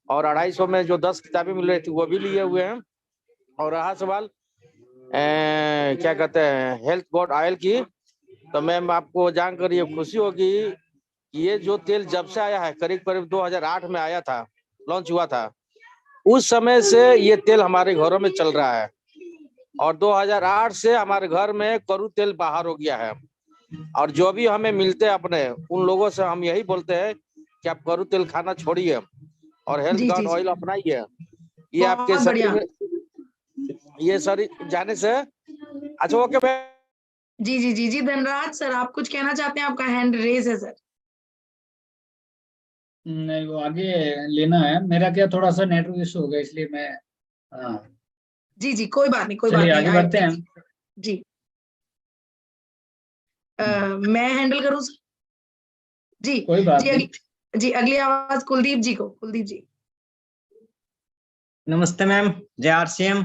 और 250 में जो 10 किताबें मिल रही थी वो भी लिए हुए हैं। और रहा सवाल क्या कहते हैं हेल्थ गॉड ऑयल की, तो मैम आपको जानकर ये खुशी होगी कि ये जो तेल जब से आया है, करीब करीब 2008 में आया था, लॉन्च हुआ था, उस समय से ये तेल हमारे घरों में चल रहा है। और 2008 से हमारे घर में करू तेल बाहर हो गया है। और जो भी हमें मिलते हैं अपने, उन लोगों से हम यही बोलते हैं कि आप करू तेल खाना छोड़िए और हेल्थ जी, गॉड जी, ऑयल जी। अपनाइए। ये आपके बहुत शरीर बढ़िया। में ये शरीर जाने से अच्छा। Okay ma'am. जी जी जी जी धनराज सर, आप कुछ कहना चाहते हैं? आपका हैंड रेज है सर। नहीं, वो आगे लेना है। मेरा क्या थोड़ा सा नेटवर्क इशू हो गया, इसलिए मैं हाँ। जी जी, कोई बात नहीं, कोई चलिए बात नहीं। आगे बढ़ते हैं। जी मैं हैंडल करूं सर? जी कोई बात नहीं। जी अगली आवाज कुलदीप जी को। कुलदीप जी। नमस्ते मैम, जय आरसीएम।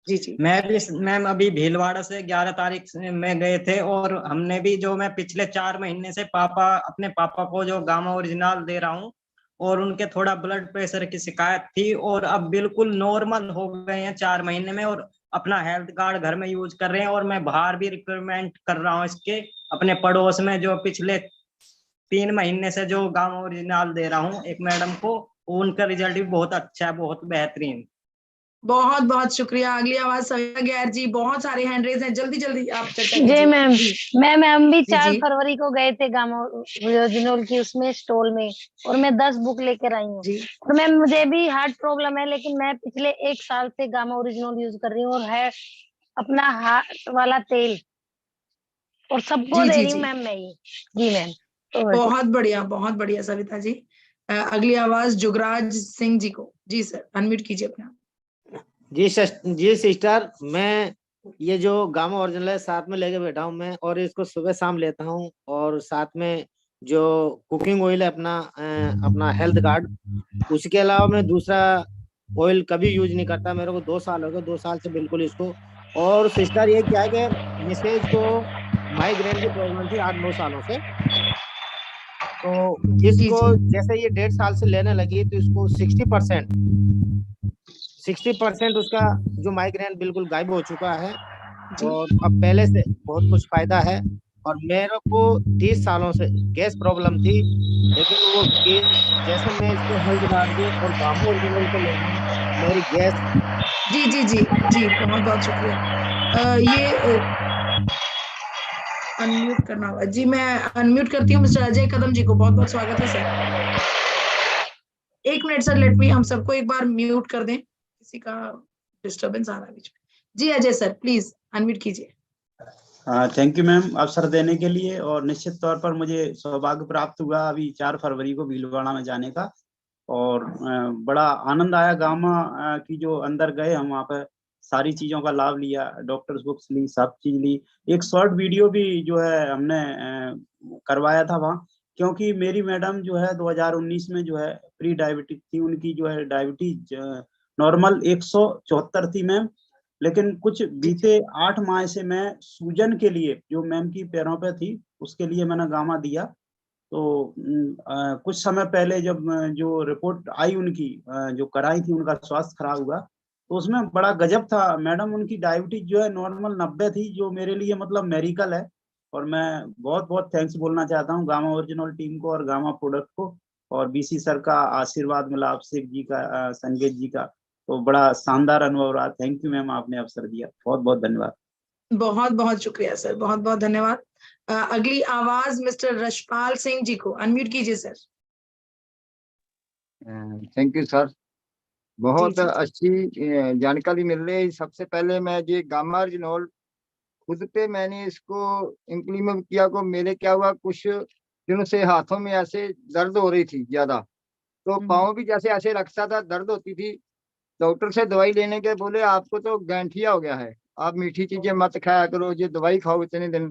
जी जी। मैम अभी भीलवाड़ा से 11 तारीख में गए थे, और हमने भी जो मैं पिछले 4 महीने से अपने पापा को जो गामा ओरिजिनल दे रहा हूँ, और उनके थोड़ा ब्लड प्रेशर की शिकायत थी, और अब बिल्कुल नॉर्मल हो गए हैं 4 महीने में, और अपना हेल्थ कार्ड घर में यूज कर रहे हैं। और मैं बाहर भी रिक्वायरमेंट कर रहा हूँ इसके, अपने पड़ोस में जो पिछले 3 महीने से जो गामा ओरिजिनल दे रहा हूँ एक मैडम को, उनका रिजल्ट भी बहुत अच्छा है, बहुत बेहतरीन। बहुत बहुत शुक्रिया। अगली आवाज सविता गैर जी, बहुत सारे हैंड रेज हैं, जल्दी जल्दी आप चर्चा जी कीजिए। मैम। मैम हम भी जी, 4 जी। फरवरी को गए थे गामा ओरिजिनल की उसमें स्टॉल में, और मैं 10 बुक लेकर आई हूँ। जी और मैम मुझे भी हार्ट प्रॉब्लम है, लेकिन मैं पिछले 1 साल से गामा ओरिजिनल यूज कर रही हूँ, और है अपना हार्ट वाला तेल, और सबको जी दे जी रही हूँ जी, मैम मैं ही। जी मैम। over to you। बहुत बढ़िया सविता जी। अगली आवाज जुगराज सिंह जी को। जी सर, अनम्यूट कीजिए अपना। जी सिस्टर, मैं ये जो गामा ओरिजिनल है साथ में लेके बैठा हूँ मैं, और इसको सुबह शाम लेता हूँ। और साथ में जो कुकिंग ऑयल है अपना हेल्थ गार्ड, उसके अलावा मैं दूसरा ऑयल कभी यूज नहीं करता। मेरे को 2 साल हो गए, 2 साल से बिल्कुल इसको। और सिस्टर ये क्या है कि मिसेज को माइग्रेन की प्रॉब्लम थी 8-9 सालों से, तो जी इसको जी जैसे ये 1.5 साल से लेने लगी तो इसको 60% उसका जो माइग्रेन बिल्कुल गायब हो चुका है, जी और अब पहले से बहुत कुछ फायदा है। और मेरे को 30 सालों से गैस प्रॉब्लम थी, लेकिन वो गैस जैसे मैं इसको हेल्थ गार्ड को और गामो ओरिजिनल को ले रहा हूँ, मेरी गैस। जी जी जी जी, बहुत बहुत शुक्रिया। ये अनम्यूट करना होगा जी। मैं अनम्यूट करती हूँ मिस्टर अजय कदम जी को। बहुत बहुत स्वागत है sir. 1 minute sir, let me, हम सबको एक बार म्यूट कर दें, किसी का डिस्टरबेंस आ रहा है बीच में। जी अजय सर, प्लीज अनम्यूट कीजिए। थैंक यू मैम अवसर देने के लिए। और निश्चित तौर पर मुझे सौभाग्य प्राप्त हुआ अभी 4 फरवरी को भीलवाड़ा में जाने का, और बड़ा आनंद आया। गामा की जो अंदर गए हम, वहाँ पर सारी चीजों का लाभ लिया, डॉक्टर्स बुक्स ली, सब चीज ली। एक शॉर्ट वीडियो भी जो है हमने करवाया था वहाँ, क्योंकि मेरी मैडम जो है 2019 में जो है प्री डायबिटिक थी। उनकी जो है डायबिटीज नॉर्मल 174 थी मैम। लेकिन कुछ बीते 8 माह से मैं सूजन के लिए, जो मैम की पैरों पे थी, उसके लिए मैंने गामा दिया। तो कुछ समय पहले जब जो रिपोर्ट आई उनकी, जो कराई थी, उनका स्वास्थ्य खराब हुआ, तो उसमें बड़ा गजब था मैडम। उनकी डायबिटीज जो है नॉर्मल 90 थी, जो मेरे लिए मतलब मेरिकल है। और मैं बहुत बहुत थैंक्स बोलना चाहता हूँ गामा ओरिजिनल टीम को और गामा प्रोडक्ट को। और बीसी सर का आशीर्वाद मिला, अभिषेक जी का, संगीत जी का, तो बड़ा शानदार अनुभव रहा। थैंक यू मैम, आपने अवसर दिया, बहुत बहुत धन्यवाद। बहुत बहुत शुक्रिया सर, बहुत बहुत धन्यवाद। अगली आवाज मिस्टर रशपाल सिंह जी को। अनम्यूट कीजिए सर। थैंक यू सर, बहुत जी, जी। अच्छी जानकारी मिल रही है। सबसे पहले मैं ये गामा ओरिजिनल खुद पे मैंने इसको इम्प्लीमेंट किया। को मेरे क्या हुआ, कुछ दिनों से हाथों में ऐसे दर्द हो रही थी ज्यादा, तो पाँव भी जैसे ऐसे रखता था, दर्द होती थी। डॉक्टर से दवाई लेने के बोले आपको तो गैंठिया हो गया है, आप मीठी चीजें मत खाया करो, ये दवाई खाओ इतने दिन।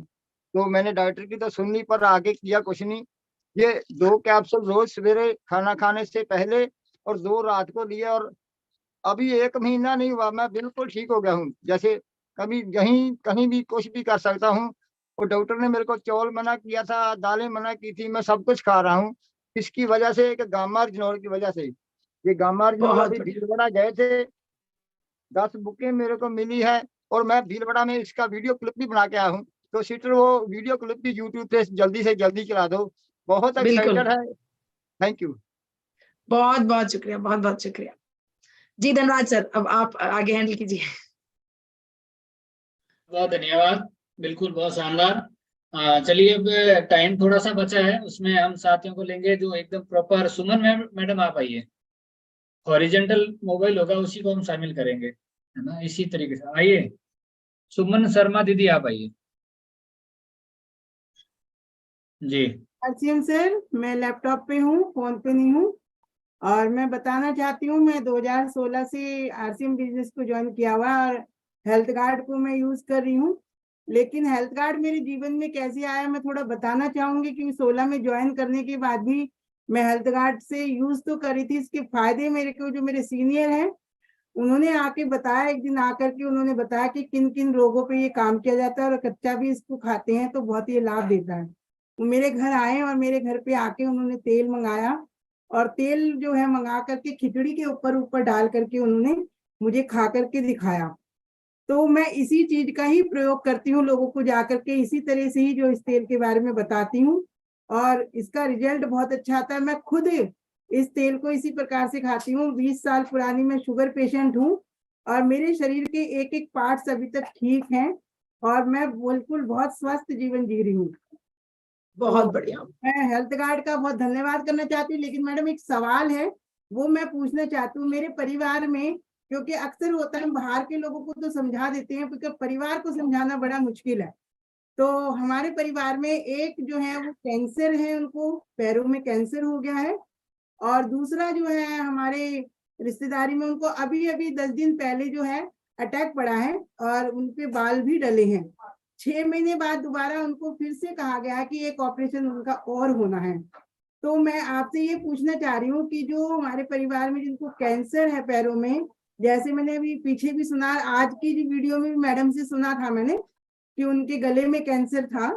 तो मैंने डॉक्टर की तो सुननी, पर आगे किया कुछ नहीं। ये 2 कैप्सूल रोज सवेरे खाना खाने से पहले और 2 रात को लिए, और अभी 1 महीना नहीं हुआ मैं बिल्कुल ठीक हो गया हूँ। जैसे कभी कहीं कहीं भी कुछ भी कर सकता हूँ। और डॉक्टर ने मेरे को चौल मना किया था, दालें मना की थी, मैं सब कुछ खा रहा हूँ। इसकी वजह से, एक गामा ओरिजिनल की वजह से। ये गामा ओरिजिनल बहुत अभी बढ़िया। भीलवाड़ा गए थे, 10 बुकें मेरे को मिली है, और मैं भीलवाड़ा में इसका वीडियो क्लिप भी बना के आया हूँ। तो सिस्टर वो वीडियो क्लिप भी यूट्यूब पे जल्दी से जल्दी चला दो, बहुत बिल्कुल, एक्साइटेड है। Thank you. बहुत बहुत शुक्रिया, बहुत बहुत शुक्रिया। जी धनराज सर, अब आप आगे हैंडल कीजिए। बहुत धन्यवाद, बिल्कुल बहुत शानदार। चलिए अब टाइम थोड़ा सा बचा है, उसमें हम साथियों को लेंगे जो एकदम प्रॉपर। सुमन मैडम आप आइए, हॉरिजेंटल मोबाइल होगा उसी को हम शामिल करेंगे, है ना, इसी तरीके से आइए। सुमन शर्मा दीदी आप आइए जी। आरसीएम सर, मैं लैपटॉप पे हूँ, फोन पे नहीं हूँ। और मैं बताना चाहती हूँ, मैं 2016 से आरसीएम बिजनेस को ज्वाइन किया हुआ है, और हेल्थ गार्ड को मैं यूज कर रही हूँ। लेकिन हेल्थ गार्ड मेरे जीवन में कैसे आया मैं थोड़ा बताना चाहूंगी, क्योंकि 16 में ज्वाइन करने के बाद भी मैं हेल्थ गार्ड से यूज तो करी थी। इसके फायदे मेरे को जो मेरे सीनियर हैं उन्होंने आके बताया, एक दिन आकर के उन्होंने बताया कि किन किन रोगों पे ये काम किया जाता है, और कच्चा भी इसको खाते हैं तो बहुत ये लाभ देता है। वो मेरे घर आए और मेरे घर पे आके उन्होंने तेल मंगाया, और तेल जो है मंगा करके खिचड़ी के ऊपर ऊपर डाल करके उन्होंने मुझे खा करके दिखाया। तो मैं इसी चीज का ही प्रयोग करती हूँ, लोगों को जाकर के इसी तरह से ही जो इस तेल के बारे में बताती हूँ, और इसका रिजल्ट बहुत अच्छा आता है। मैं खुद इस तेल को इसी प्रकार से खाती हूँ। 20 साल पुरानी मैं शुगर पेशेंट हूँ, और मेरे शरीर के एक एक पार्ट्स अभी तक ठीक हैं और मैं बिल्कुल बहुत स्वस्थ जीवन जी रही हूँ। बहुत बढ़िया। मैं हेल्थ गार्ड का बहुत धन्यवाद करना चाहती हूँ, लेकिन मैडम एक सवाल है वो मैं पूछना चाहती हूँ। मेरे परिवार में, क्योंकि अक्सर होता है बाहर के लोगों को तो समझा देते हैं, क्योंकि परिवार को समझाना बड़ा मुश्किल है। तो हमारे परिवार में एक जो है वो कैंसर है, उनको पैरों में कैंसर हो गया है, और दूसरा जो है हमारे रिश्तेदारी में उनको अभी अभी 10 दिन पहले जो है अटैक पड़ा है और उनके बाल भी डले हैं। 6 महीने बाद दोबारा उनको फिर से कहा गया कि एक ऑपरेशन उनका और होना है। तो मैं आपसे ये पूछना चाह रही हूँ कि जो हमारे परिवार में जिनको कैंसर है पैरों में, जैसे मैंने अभी पीछे भी सुना, आज की जो वीडियो में भी मैडम से सुना था मैंने कि उनके गले में कैंसर था,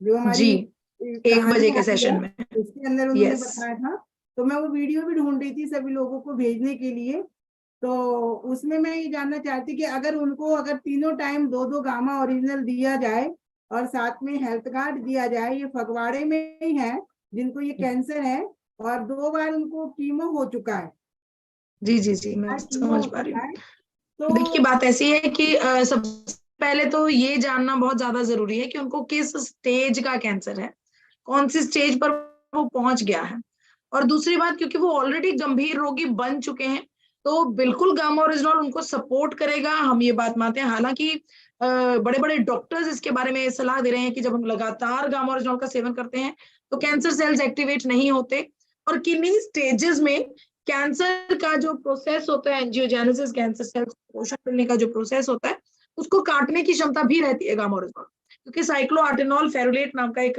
जो हमारी 1 बजे के सेशन में, उसके अंदर उन्होंने यस। बताया था। तो मैं वो वीडियो भी ढूंढ रही थी सभी लोगों को भेजने के लिए। तो उसमें मैं ये जानना चाहती कि अगर उनको अगर तीनों टाइम 2-2 गामा ओरिजिनल दिया जाए और साथ में हेल्थ कार्ड दिया जाए, ये फगवाड़े में ही है जिनको ये कैंसर है और 2 बार उनको कीमो हो चुका है। जी मैं कीमो समझ हो पा रही चुका हूँ। है। तो देखिए बात ऐसी है कि सबसे पहले तो ये जानना बहुत ज्यादा जरूरी है कि उनको किस स्टेज का कैंसर है, कौन सी स्टेज पर वो पहुंच गया है। और दूसरी बात, क्योंकि वो ऑलरेडी गंभीर रोगी बन चुके हैं, तो बिल्कुल गामा ओरिजिनल उनको सपोर्ट करेगा, हम ये बात मानते हैं। हालांकि बड़े बड़े डॉक्टर्स इसके बारे में सलाह दे रहे हैं कि जब हम लगातार गामा ओरिजिनल का सेवन करते हैं तो कैंसर सेल्स एक्टिवेट नहीं होते, और किन्हीं स्टेजेस में कैंसर का जो प्रोसेस होता है, एंजियोजेनेसिस, कैंसर सेल्स पोषण मिलने का जो प्रोसेस होता है, उसको काटने की क्षमता भी रहती है गामा ओरिजिनल, क्योंकि साइक्लोआर्टिनॉल फेरुलेट नाम का एक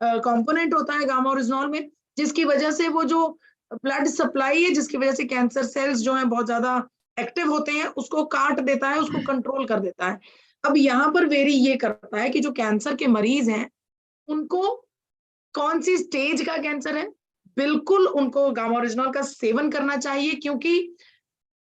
कंपोनेंट होता है गामा ओरिजिनल में, जिसकी वजह से वो जो ब्लड सप्लाई है, जिसकी वजह से कैंसर सेल्स जो है बहुत ज्यादा एक्टिव होते हैं, उसको काट देता है, उसको कंट्रोल कर देता है। अब यहाँ पर वेरी ये करता है कि जो कैंसर के मरीज हैं उनको कौन सी स्टेज का कैंसर है, बिल्कुल उनको गामा ओरिजिनल का सेवन करना चाहिए, क्योंकि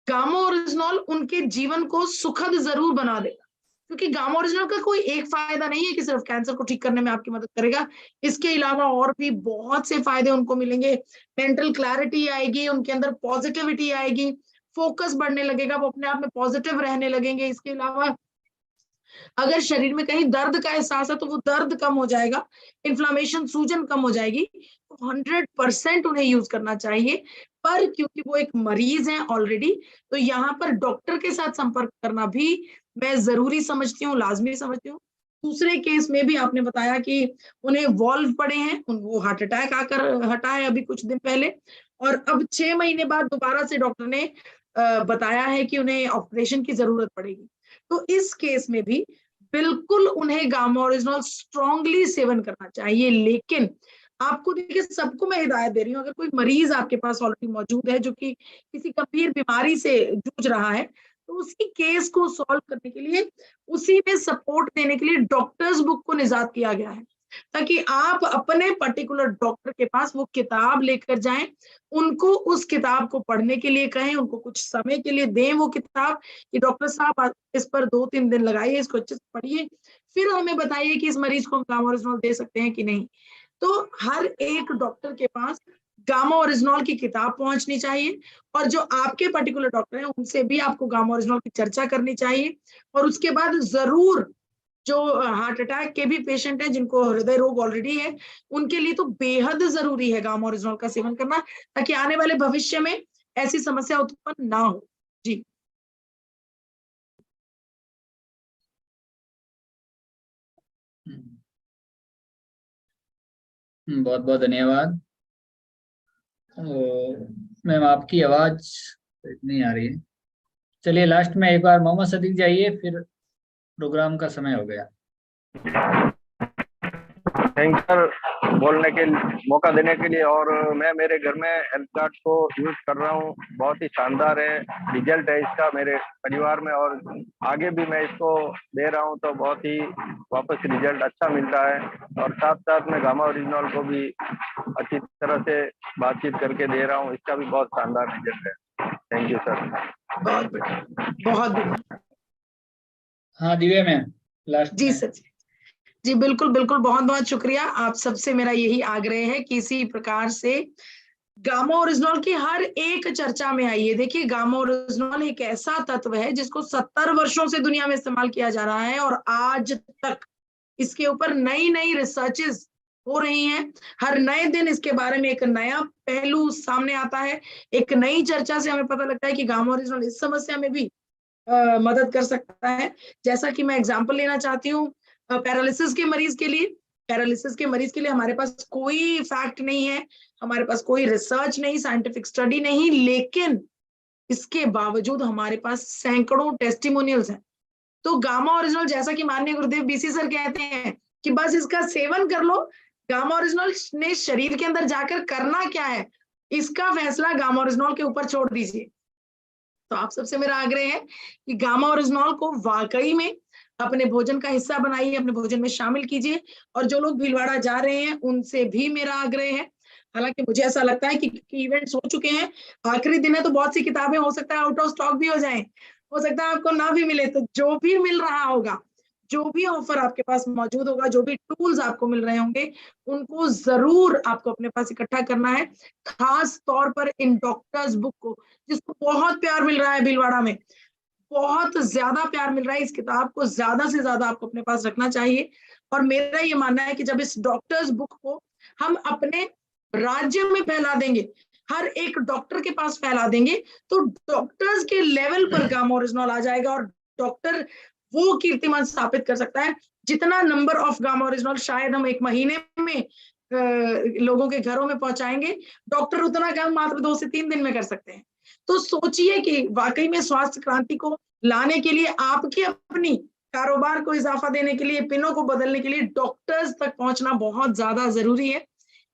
गामा ओरिजिनल उनके जीवन को सुखद जरूर बना देगा। क्योंकि गामा ओरिजिनल का कोई एक फायदा नहीं है कि सिर्फ कैंसर को ठीक करने में आपकी मदद करेगा, इसके अलावा और भी बहुत से फायदे उनको मिलेंगे। मेंटल क्लैरिटी आएगी, उनके अंदर पॉजिटिविटी आएगी, फोकस बढ़ने लगेगा, वो अपने आप में पॉजिटिव रहने लगेंगे। इसके अलावा अगर शरीर में कहीं दर्द का एहसास है तो वो दर्द कम हो जाएगा, इन्फ्लामेशन, सूजन कम हो जाएगी। तो 100% उन्हें यूज करना चाहिए। पर क्योंकि वो एक मरीज हैं ऑलरेडी, तो यहाँ पर डॉक्टर के साथ संपर्क करना भी मैं जरूरी समझती हूँ, लाजमी समझती हूँ। दूसरे केस में भी आपने बताया कि उन्हें वॉल्व पड़े हैं, वो हार्ट अटैक आकर हटा है अभी कुछ दिन पहले, और अब 6 महीने बाद दोबारा से डॉक्टर ने बताया है कि उन्हें ऑपरेशन की जरूरत पड़ेगी। तो इस केस में भी बिल्कुल उन्हें गामा ओरिजिनल स्ट्रांगली सेवन करना चाहिए। लेकिन आपको देखिए, सबको मैं हिदायत दे रही हूँ, अगर कोई मरीज आपके पास ऑलरेडी मौजूद है जो कि किसी गंभीर बीमारी से जूझ रहा है, तो उसी केस को सॉल्व करने के लिए, उसी में सपोर्ट देने के लिए डॉक्टर्स बुक को निजात किया गया है, ताकि आप अपने पर्टिकुलर डॉक्टर के पास वो किताब लेकर जाएं, उनको उस किताब को पढ़ने के लिए कहें, उनको कुछ समय के लिए दें वो किताब कि डॉक्टर साहब इस पर 2-3 दिन लगाइए, इसको अच्छे से पढ़िए, फिर हमें बताइए कि इस मरीज को हम गामा ओरिजिनल दे सकते हैं कि नहीं। तो हर एक डॉक्टर के पास गामा ओरिजिनल की किताब पहुंचनी चाहिए, और जो आपके पर्टिकुलर डॉक्टर हैं उनसे भी आपको गामा ओरिजिनल की चर्चा करनी चाहिए। और उसके बाद जरूर जो हार्ट अटैक के भी पेशेंट हैं, जिनको हृदय रोग ऑलरेडी है, उनके लिए तो बेहद जरूरी है गामा ओरिजिनल का सेवन करना, ताकि आने वाले भविष्य में ऐसी समस्या उत्पन्न ना हो। जी बहुत बहुत धन्यवाद। मैम आपकी आवाज नहीं आ रही है। चलिए लास्ट में एक बार मोहम्मद सदीक जाइए, फिर प्रोग्राम का समय हो गया। थैंक सर बोलने के मौका देने के लिए। और मैं मेरे घर में हेल्थ कार्ड को यूज कर रहा हूँ, बहुत ही शानदार है, रिजल्ट है इसका मेरे परिवार में, और आगे भी मैं इसको दे रहा हूँ तो बहुत ही वापस रिजल्ट अच्छा मिलता है। और साथ साथ में गामा ओरिजिनल को भी अच्छी तरह से बातचीत करके दे रहा हूँ, इसका भी बहुत शानदार रिजल्ट है। Thank you sir. बहुत बढ़िया। हाँ दिव्या मैम लास्ट जी सर जी बिल्कुल बिल्कुल, बहुत बहुत शुक्रिया। आप सबसे मेरा यही आग्रह है कि इसी प्रकार से गामा ओरिजिनॉल की हर एक चर्चा में आई है। देखिए, गामा ओरिजिनॉल एक ऐसा तत्व है जिसको 70 वर्षों से दुनिया में इस्तेमाल किया जा रहा है और आज तक इसके ऊपर नई नई रिसर्चेस हो रही हैं। हर नए दिन इसके बारे में एक नया पहलू सामने आता है। एक नई चर्चा से हमें पता लगता है कि गामा ओरिजिनॉल इस समस्या में भी मदद कर सकता है। जैसा कि मैं एग्जांपल लेना चाहती हूँ पैरालिसिस के मरीज के लिए। पैरालिसिस के मरीज के लिए हमारे पास कोई फैक्ट नहीं है, हमारे पास कोई रिसर्च नहीं, साइंटिफिक स्टडी नहीं, लेकिन इसके बावजूद हमारे पास सैकड़ों टेस्टिमोनियल्स हैं। तो गामा ओरिजिनल, जैसा कि माननीय गुरुदेव बीसी सर कहते हैं कि बस इसका सेवन कर लो, गामा ओरिजिनल ने शरीर के अंदर जाकर करना क्या है इसका फैसला गामा ओरिजिनल के ऊपर छोड़ दीजिए। तो आप सबसे मेरा आग्रह है कि गामा ओरिजिनल को वाकई में अपने भोजन का हिस्सा बनाइए, अपने भोजन में शामिल कीजिए। और जो लोग भीलवाड़ा जा रहे हैं उनसे भी मेरा आग्रह है, हालांकि मुझे ऐसा लगता है कि इवेंट्स हो चुके हैं, आखिरी दिन है तो बहुत सी किताबें हो सकता है आउट ऑफ स्टॉक भी हो जाएं, हो सकता है आपको ना भी मिले, तो जो भी मिल रहा होगा, जो भी ऑफर आपके पास मौजूद होगा, जो भी टूल्स आपको मिल रहे होंगे, उनको जरूर आपको अपने पास इकट्ठा करना है। खास तौर पर इन डॉक्टर्स बुक को, जिसको बहुत प्यार मिल रहा है भीलवाड़ा में, बहुत ज्यादा प्यार मिल रहा है, इस किताब को ज्यादा से ज्यादा आपको अपने पास रखना चाहिए। और मेरा ये मानना है कि जब इस डॉक्टर्स बुक को हम अपने राज्य में फैला देंगे, हर एक डॉक्टर के पास फैला देंगे, तो डॉक्टर्स के लेवल पर गामा ओरिजिनल आ जाएगा और डॉक्टर वो कीर्तिमान स्थापित कर सकता है जितना नंबर ऑफ गामा ओरिजिनल शायद हम एक महीने में लोगों के घरों में पहुंचाएंगे, डॉक्टर उतना काम मात्र 2 से 3 दिन में कर सकते हैं। तो सोचिए कि वाकई में स्वास्थ्य क्रांति को लाने के लिए, आपकी अपनी कारोबार को इजाफा देने के लिए, पिनों को बदलने के लिए डॉक्टर्स तक पहुंचना बहुत ज्यादा जरूरी है।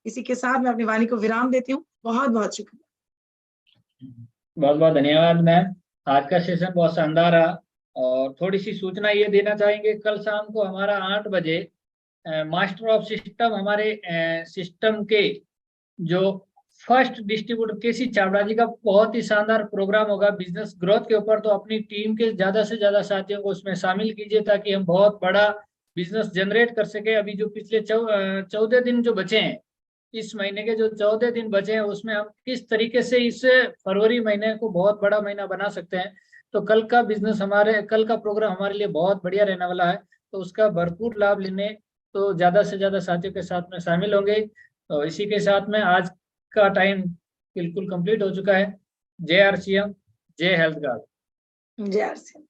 इसी के साथ मैं अपनी वाणी को विराम देती हूँ। बहुत बहुत शुक्रिया। बहुत बहुत धन्यवाद मैम, आज का सेशन बहुत शानदार रहा। और थोड़ी सी सूचना ये देना चाहेंगे, कल शाम को हमारा 8 बजे मास्टर ऑफ सिस्टम, हमारे सिस्टम के जो फर्स्ट डिस्ट्रीब्यूटर केसी चावड़ा जी का बहुत ही शानदार प्रोग्राम होगा बिजनेस ग्रोथ के ऊपर। तो अपनी टीम के ज्यादा से ज्यादा साथियों को उसमें शामिल कीजिए ताकि हम बहुत बड़ा बिजनेस जनरेट कर सके। अभी जो पिछले 14 दिन जो बचे हैं, इस महीने के जो 14 दिन बचे हैं, उसमें हम किस तरीके से इस फरवरी महीने को बहुत बड़ा महीना बना सकते हैं। तो कल का प्रोग्राम हमारे लिए बहुत बढ़िया रहने वाला है, तो उसका भरपूर लाभ लेने तो ज्यादा से ज्यादा साथियों के साथ में शामिल होंगे। तो इसी के साथ में आज का टाइम बिल्कुल कंप्लीट हो चुका है। जय आरसीएम, जय हेल्थ गार्ड। जय आरसीएम।